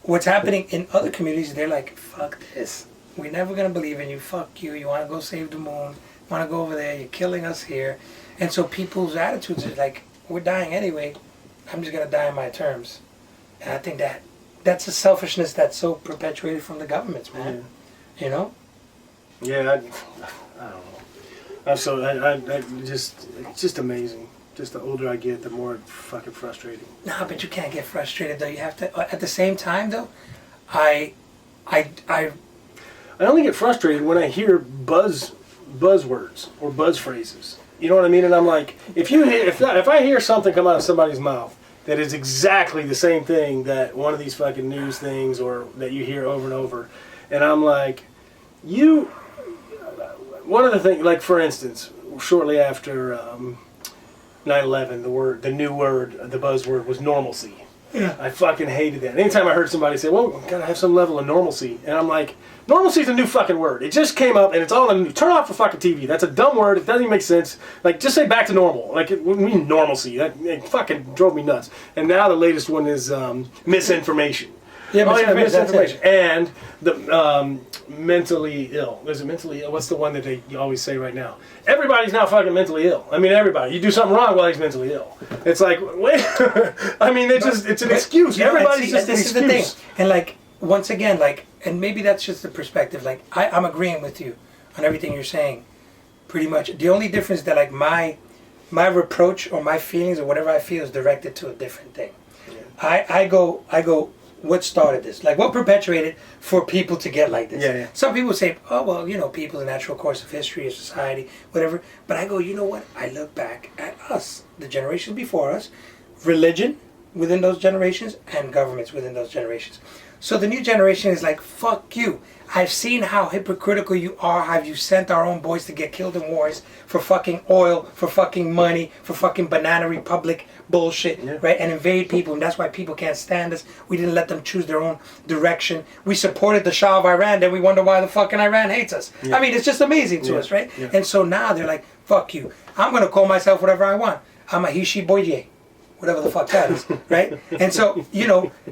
what's happening in other communities? They're like, fuck this. We're never gonna believe in you. Fuck you. You want to go save the moon? Want to go over there? You're killing us here. And so people's attitudes are like, we're dying anyway. I'm just gonna die on my terms. And I think that's a selfishness that's so perpetuated from the governments, man. Yeah. You know? Yeah, I don't know. It's just amazing. Just the older I get, the more fucking frustrating. Nah, but you can't get frustrated though. You have to. At the same time though, I only get frustrated when I hear buzzwords or buzz phrases. You know what I mean? And I'm like, if I hear something come out of somebody's mouth that is exactly the same thing that one of these fucking news things or that you hear over and over, and I'm like, one of the things, like for instance, shortly after 9/11, the buzzword was normalcy. Yeah. I fucking hated that. Anytime I heard somebody say, well, we gotta have some level of normalcy. And I'm like, normalcy is a new fucking word. It just came up and it's all in the news. Turn off the fucking TV. That's a dumb word. It doesn't even make sense. Like, just say back to normal. Like, it mean normalcy. It fucking drove me nuts. And now the latest one is misinformation. Yeah, misinformation. And the mentally ill. Is it mentally ill? What's the one that they always say right now? Everybody's now fucking mentally ill. I mean, everybody. You do something wrong, well, he's mentally ill. It's like, wait. I mean, it's an excuse. Everybody's just an excuse. Is the thing. And like, once again, like, and maybe that's just the perspective. Like, I'm agreeing with you on everything you're saying. Pretty much. The only difference that like my reproach or my feelings or whatever I feel is directed to a different thing. Yeah. I go. What started this? Like, what perpetuated for people to get like this? Yeah. Some people say, oh, well, people, the natural course of history, of society, whatever. But I go, you know what? I look back at us, the generations before us, religion within those generations, and governments within those generations. So the new generation is like, fuck you. I've seen how hypocritical you are, how you sent our own boys to get killed in wars for fucking oil, for fucking money, for fucking banana republic bullshit, right? And invade people, and that's why people can't stand us. We didn't let them choose their own direction. We supported the Shah of Iran, then we wonder why the fucking Iran hates us. Yeah. I mean, it's just amazing to us, right? Yeah. And so now they're like, fuck you. I'm going to call myself whatever I want. I'm a Hishi Boye. Whatever the fuck that is, right? And so,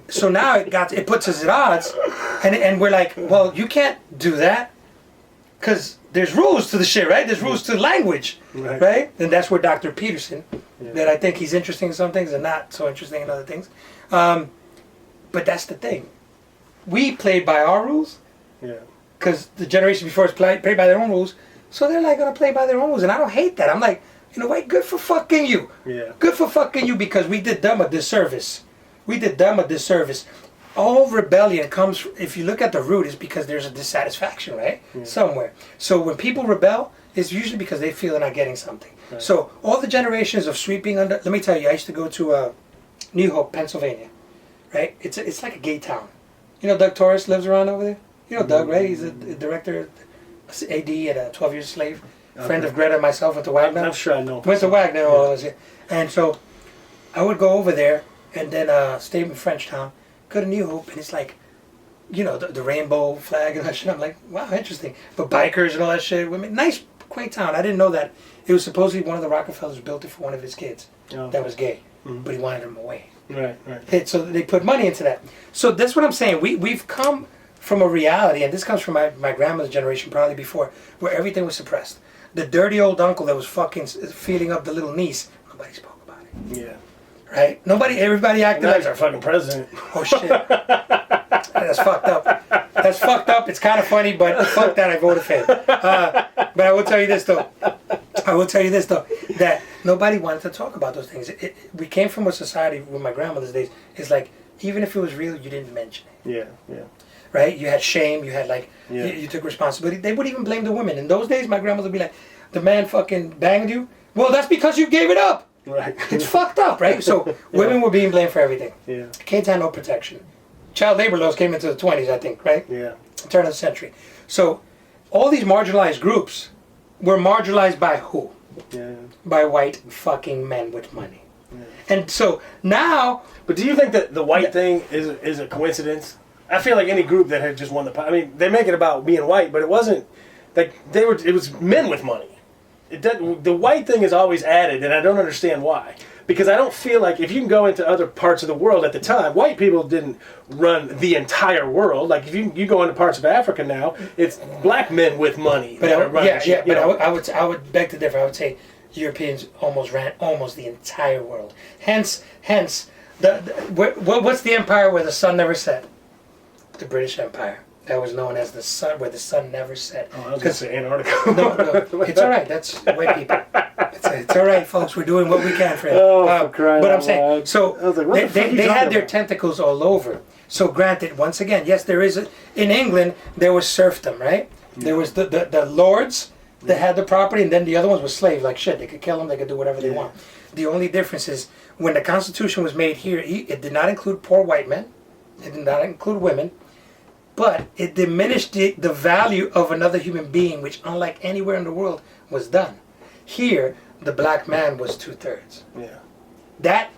so now it puts us at odds, and we're like, well, you can't do that, because there's rules to the shit, right? There's rules to language, right? And that's where Dr. Peterson, that I think he's interesting in some things and not so interesting in other things. But that's the thing. We played by our rules, because the generation before us played by their own rules, so they're like going to play by their own rules, and I don't hate that. I'm like, you know what? Good for fucking you. Yeah. Good for fucking you, because we did them a disservice. All rebellion comes, if you look at the root, is because there's a dissatisfaction, right? Yeah. Somewhere. So when people rebel, it's usually because they feel they're not getting something. Right. So all the generations of sweeping under, let me tell you, I used to go to New Hope, Pennsylvania, right? It's like a gay town. Doug Torres lives around over there? Doug, right? He's a director, AD at a 12 Years a Slave. Friend of Greta and myself went to Wagner. I'm sure I know. Went to Wagner all those years. And so I would go over there and then stay in Frenchtown, go to New Hope, and it's like, the rainbow flag and that shit. I'm like, wow, interesting. But bikers and all that shit. Women, nice, quaint town. I didn't know that. It was supposedly one of the Rockefellers built it for one of his kids that was gay, but he wanted him away. Right. So they put money into that. So that's what I'm saying. We've come from a reality, and this comes from my grandmother's generation, probably before, where everything was suppressed. The dirty old uncle that was fucking feeding up the little niece, nobody spoke about it. Yeah. Right? Everybody acted like... our fucking president. Oh, shit. That's fucked up. It's kind of funny, but fuck that, I voted for him. But I will tell you this, though. That nobody wanted to talk about those things. We came from a society with my grandmother's days. It's like, even if it was real, you didn't mention it. Yeah. Right? You had shame. You had you took responsibility. They would even blame the women. In those days, my grandmother would be like, the man fucking banged you? Well, that's because you gave it up. Right. It's fucked up, right? So women were being blamed for everything. Yeah. Kids had no protection. Child labor laws came into the 20s, I think, right? Yeah. Turn of the century. So all these marginalized groups were marginalized by who? Yeah. By white fucking men with money. Yeah. And so now... But do you think that the white thing is a coincidence? I feel like any group that had just won they make it about being white, but it wasn't like it was men with money. The white thing is always added, and I don't understand why. Because I don't feel like, if you can go into other parts of the world at the time, white people didn't run the entire world. Like, if you go into parts of Africa now, it's black men with money that are running shit. But I would beg to differ. I would say Europeans ran almost the entire world. Hence, what's the empire where the sun never set? The British Empire. That was known as the sun, where the sun never set. Oh, I was going to say Antarctica. No, it's all right. That's white people. It's all right, folks. We're doing what we can for it. Oh, for crying but I'm out saying, loud. so they had their about? Tentacles all over. So granted, once again, yes, there is in England there was serfdom, right? Yeah. There was the lords that had the property, and then the other ones were slaves. Like shit, they could kill them, they could do whatever they want. The only difference is when the Constitution was made here, it did not include poor white men, it did not include women. But it diminished the value of another human being, which, unlike anywhere in the world, was done. Here, the black man was 2/3. Yeah.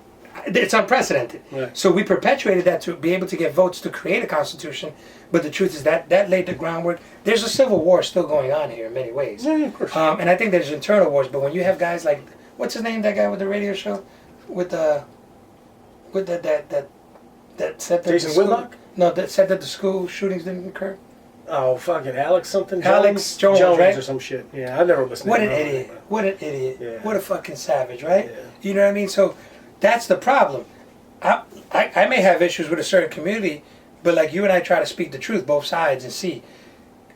It's unprecedented. Right. So we perpetuated that to be able to get votes to create a constitution. But the truth is that laid the groundwork. There's a civil war still going on here in many ways. Yeah, of course. And I think there's internal wars. But when you have guys like, what's his name? That guy with the radio show, that said that Jason Whitlock? No, that said that the school shootings didn't occur. Oh, fucking Alex something? Alex Jones, right? Or some shit. Yeah, I've never listened to him. What an idiot. Yeah. What a fucking savage, right? Yeah. You know what I mean? So that's the problem. I may have issues with a certain community, but like you and I try to speak the truth, both sides, and see.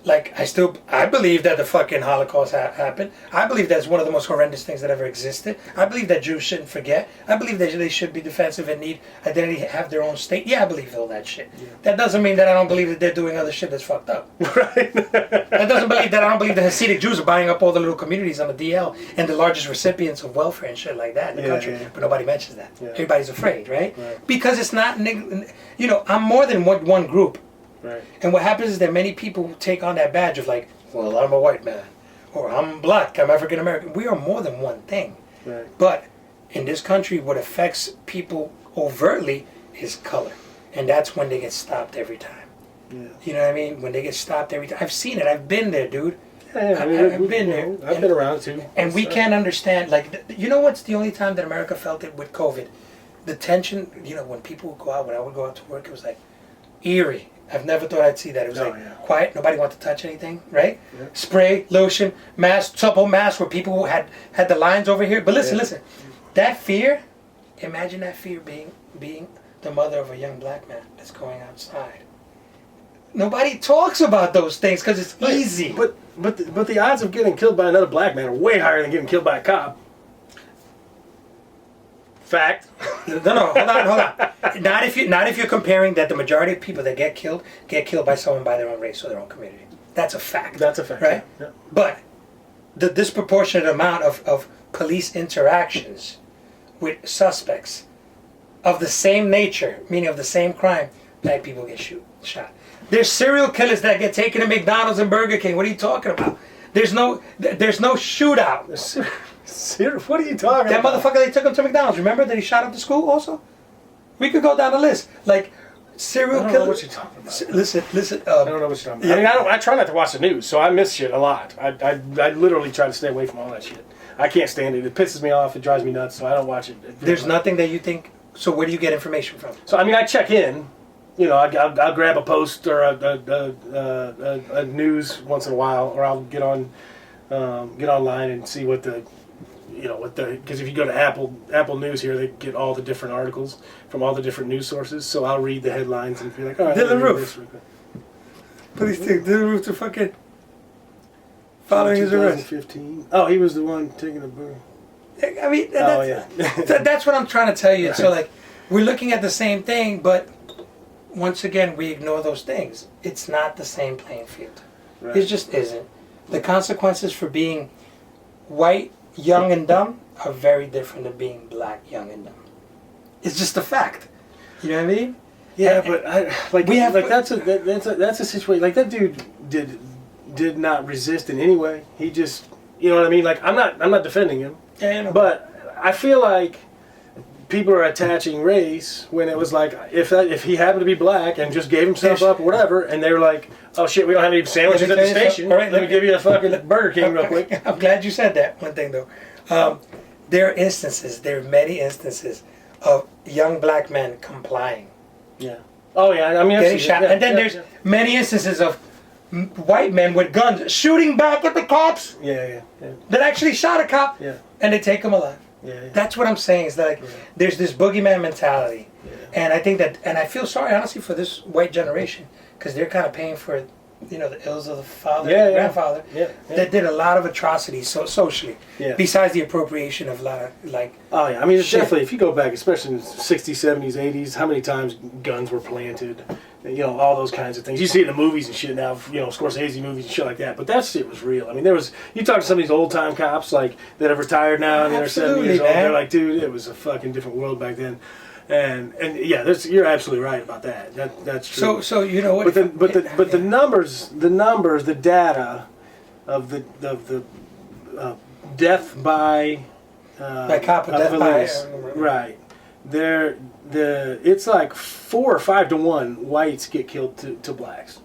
Like, I believe that the fucking Holocaust happened. I believe that's one of the most horrendous things that ever existed. I believe that Jews shouldn't forget. I believe that they should be defensive and need identity, have their own state. Yeah, I believe all that shit. Yeah. That doesn't mean that I don't believe that they're doing other shit that's fucked up. Right. That doesn't believe that I don't believe the Hasidic Jews are buying up all the little communities on the DL and the largest recipients of welfare and shit like that in the country. Yeah. But nobody mentions that. Yeah. Everybody's afraid, right? Because it's not, you know, I'm more than one group. Right. And what happens is that many people take on that badge of like, well, I'm a white man, or I'm black, I'm African American. We are more than one thing. Right. But in this country, what affects people overtly is color. And that's when they get stopped every time. Yeah. You know what I mean? When they get stopped every time. I've seen it. I've been there, dude. Yeah, I've been there. I've been around too. And we can't understand, like, you know what's the only time that America felt it with COVID? The tension, you know, when people would go out, when I would go out to work, it was like eerie. I've never thought I'd see that. It was quiet. Nobody wanted to touch anything, right? Yeah. Spray, lotion, mask, double mask where people had the lines over here. But listen. That fear, imagine that fear being the mother of a young black man that's going outside. Nobody talks about those things because it's easy. But the odds of getting killed by another black man are way higher than getting killed by a cop. Fact. No, hold on. Not if you're comparing that the majority of people that get killed by someone by their own race or their own community. That's a fact. That's a fact. Right? Yeah. But the disproportionate amount of police interactions with suspects of the same nature, meaning of the same crime, black people get shot. There's serial killers that get taken to McDonald's and Burger King. What are you talking about? There's no shootout. What are you talking about? That motherfucker, they took him to McDonald's. Remember that he shot up the school also? We could go down the list. Like, serial killers. I don't know what you're talking about. Listen. I don't know what you're talking about. I mean, I try not to watch the news, so I miss shit a lot. I literally try to stay away from all that shit. I can't stand it. It pisses me off. It drives me nuts, so I don't watch it. There's nothing that you think... So where do you get information from? So, I mean, I check in. You know, I'll grab a post or a news once in a while, or I'll get online and see because if you go to Apple News here, they get all the different articles from all the different news sources. So I'll read the headlines and be like, all right. Dylan Roof. Police take Dylan Roof to fucking following his arrest. 2015. Oh, he was the one taking the boom. I mean, that's what I'm trying to tell you. Right. So, like, we're looking at the same thing, but once again, we ignore those things. It's not the same playing field. Right. It just isn't. The consequences for being white, young, and dumb are very different than being black, young, and dumb. It's just a fact. You know what I mean? Yeah, but that's a situation. Like, that dude did not resist in any way. He just, you know what I mean? Like, I'm not defending him. Yeah, I know. But I feel like people are attaching race when it was like, if he happened to be black and just gave himself up or whatever, and they were like, oh shit, we don't have any sandwiches at the station. All right, let me give you a fucking Burger King real quick. I'm glad you said that. One thing though, there are many instances of young black men complying. Yeah. Oh yeah. I mean, getting shot, and then there's many instances of white men with guns shooting back at the cops. Yeah. That actually shot a cop. Yeah. And they take him alive. Yeah. That's what I'm saying. Is that there's this boogeyman mentality, and I think that, and I feel sorry honestly for this white generation because they're kind of paying for, you know, the ills of the father, and grandfather that did a lot of atrocities socially. Yeah. Besides the appropriation of a lot of like. Oh yeah, I mean, it's definitely, if you go back, especially in the 60s, 70s, 80s, how many times guns were planted. You know, all those kinds of things. You see it in the movies and shit now, you know, Scorsese movies and shit like that. But that shit was real. I mean, you talk to some of these old time cops, like, that are retired now and they're 70 years old. They're like, dude, it was a fucking different world back then. And yeah, you're absolutely right about that. That's true. So you know what? But the numbers, the data of the death by cop or death police, right? It's like 4 or 5 to 1 whites get killed to blacks.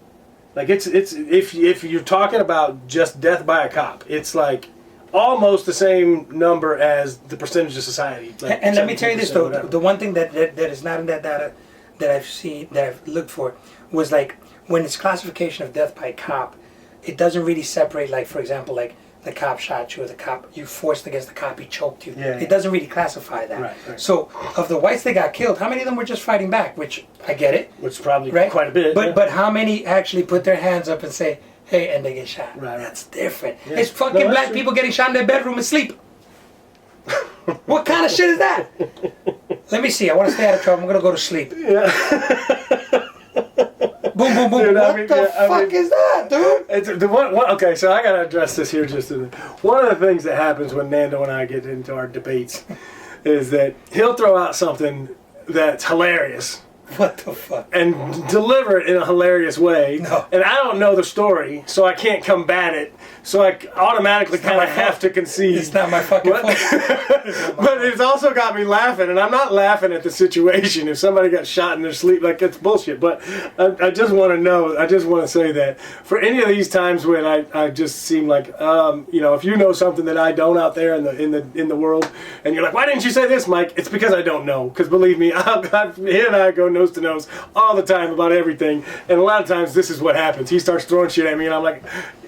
Like, it's if you're talking about just death by a cop, it's like almost the same number as the percentage of society. Like, and let me tell you this though, the one thing that is not in that data that I've seen, that I've looked for, was like when it's classification of death by cop, it doesn't really separate, like, for example, like the cop shot you, or the cop, you forced against the cop, he choked you. Yeah. It doesn't really classify that. Right. So of the whites that got killed, how many of them were just fighting back? Which I get it. Which is probably quite a bit. But how many actually put their hands up and say, hey, and they get shot. Right. That's different. Yeah. It's fucking No, black true. people getting shot in their bedroom and sleep. What kind of shit is that? Let me see. I want to stay out of trouble. I'm gonna go to sleep. Yeah. Boom, boom, boom. Dude, what I mean, the yeah, fuck is that, dude? It's the one, okay, so I gotta address this here just a minute. One of the things that happens when Nando and I get into our debates is that he'll throw out something that's hilarious What the fuck? and deliver it in a hilarious way. No. And I don't know the story, so I can't combat it. So I automatically It's not kind of my have fault. to concede. It's not my fucking But- fault. But it's also got me laughing, and I'm not laughing at the situation. If somebody got shot in their sleep, like, it's bullshit. But I just want to know, I just want to say that for any of these times when I just seem like, if you know something that I don't out there in the world, and you're like, why didn't you say this, Mike? It's because I don't know. Because believe me, he and I go nose to nose all the time about everything, and a lot of times this is what happens. He starts throwing shit at me, and I'm like.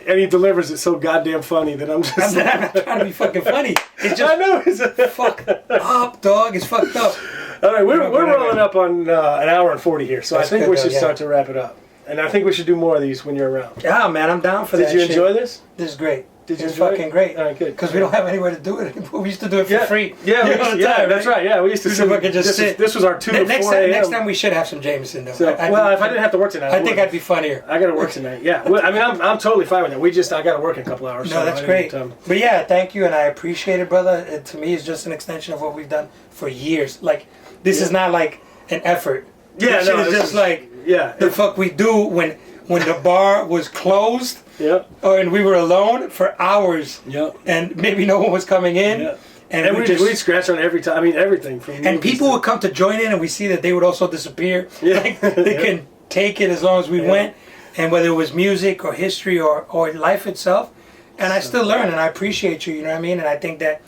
And he delivers it so goddamn funny that I'm just. I'm not trying to be fucking funny. It's I just know. It's fucked up, dog. It's fucked up. All right, we're rolling up on an hour and 40 here, so That's I think good, we though, should yeah. start to wrap it up. And I think we should do more of these when you're around. Yeah, man, I'm down for that. Did you shit. enjoy this? This is great. Did you It's enjoy fucking it? great. All right, good. Because we don't have anywhere to do it anymore. We used to do it for free. Yeah, You know, all the yeah, time, that's right. Yeah, we used to We sit. fucking just sit. This was our 2 to 4 a.m. Next time we should have some Jameson though. So, if I didn't have to work tonight, I think I'd be funnier. I got to work tonight. Yeah, well, I mean, I'm totally fine with that. I got to work in a couple hours. No, so that's I great. didn't, But yeah, thank you, and I appreciate it, brother. It, to me, it's just an extension of what we've done for years. Like, this is not like an effort. Yeah, This no, shit is this just is- like yeah, the fuck we do when the bar was closed Yep. and we were alone for hours, Yep. and maybe no one was coming in, Yeah. and And we we just. scratch on every time. I mean, everything from. And movies people to- would come to join in, and we see that they would also disappear. Yeah. Like, they Yeah. couldn't take it as long as we Yeah. went, and whether it was music or history or life itself. And I still learn, and I appreciate you. You know what I mean? And I think that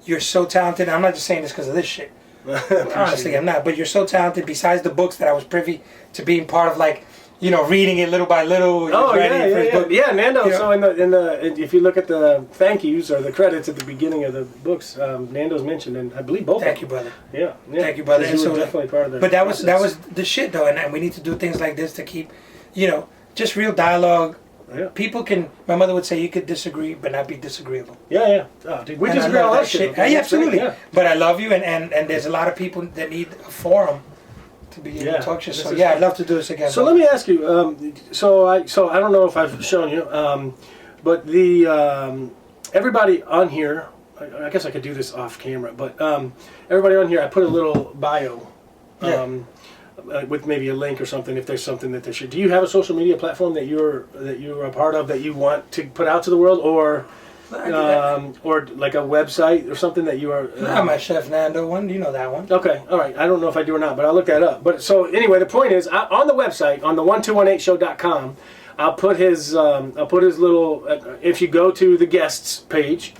you're so talented. I'm not just saying this because of this shit. Honestly, I'm not. But you're so talented. Besides the books that I was privy to being part of, like, reading it little by little. Oh writing yeah, his yeah, book. yeah. Nando. You know? So in the if you look at the thank yous or the credits at the beginning of the books, Nando's mentioned, and I believe both. Thank of you, them. brother. Yeah, yeah. Thank you, brother. You And were so- definitely part of the. But that was process. the shit though, and we need to do things like this to keep, just real dialogue. Yeah, People can. My mother would say you could disagree, but not be disagreeable. yeah, yeah. Oh, dude, we And I disagree on love all that that shit. shit. okay? Yeah, absolutely. Yeah. But I love you, and there's a lot of people that need a forum to be able Yeah, to talk shit. this So is yeah, fun. I'd love to do this again. So let me ask you. So I don't know if I've shown you, but the everybody on here. I guess I could do this off camera, but everybody on here, I put a little bio. Yeah. With maybe a link or something if there's something that they should. Do you have a social media platform that you're a part of that you want to put out to the world, or like a website or something that you are? Not my Chef Nando one. You know that one. Okay, all right. I don't know if I do or not, but I'll look that up. But so anyway, the point is on the website on the 1218show.com, I'll put his little. If you go to the guests page.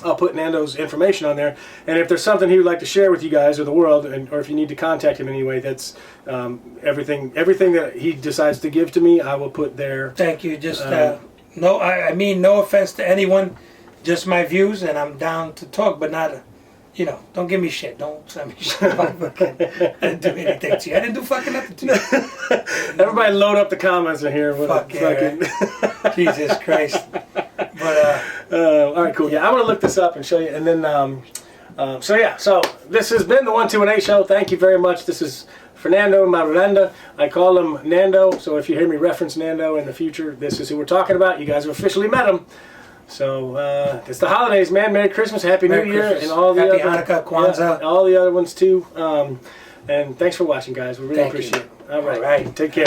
I'll put Nando's information on there, and if there's something he would like to share with you guys or the world, or if you need to contact him anyway, that's everything that he decides to give to me, I will put there. Thank you. Just no. I mean no offense to anyone. Just my views, and I'm down to talk, but not. Don't give me shit. Don't send me shit. I didn't do anything to you. I didn't do fucking nothing to you. Everybody load up the comments in here. With Fuck yeah, right? Jesus Christ. But all right, cool. Yeah, I'm gonna look this up and show you, and then so this has been the 128 show. Thank you very much. This is Fernando Marulanda. I call him Nando, so if you hear me reference Nando in the future, this is who we're talking about. You guys have officially met him. So it's the holidays, man. Merry Christmas, Happy Merry New Year, Christmas. and all the Happy other Hanukkah, Kwanzaa. yeah, all the other ones too. And thanks for watching, guys. We really Thank you. appreciate it. All All right. Take care.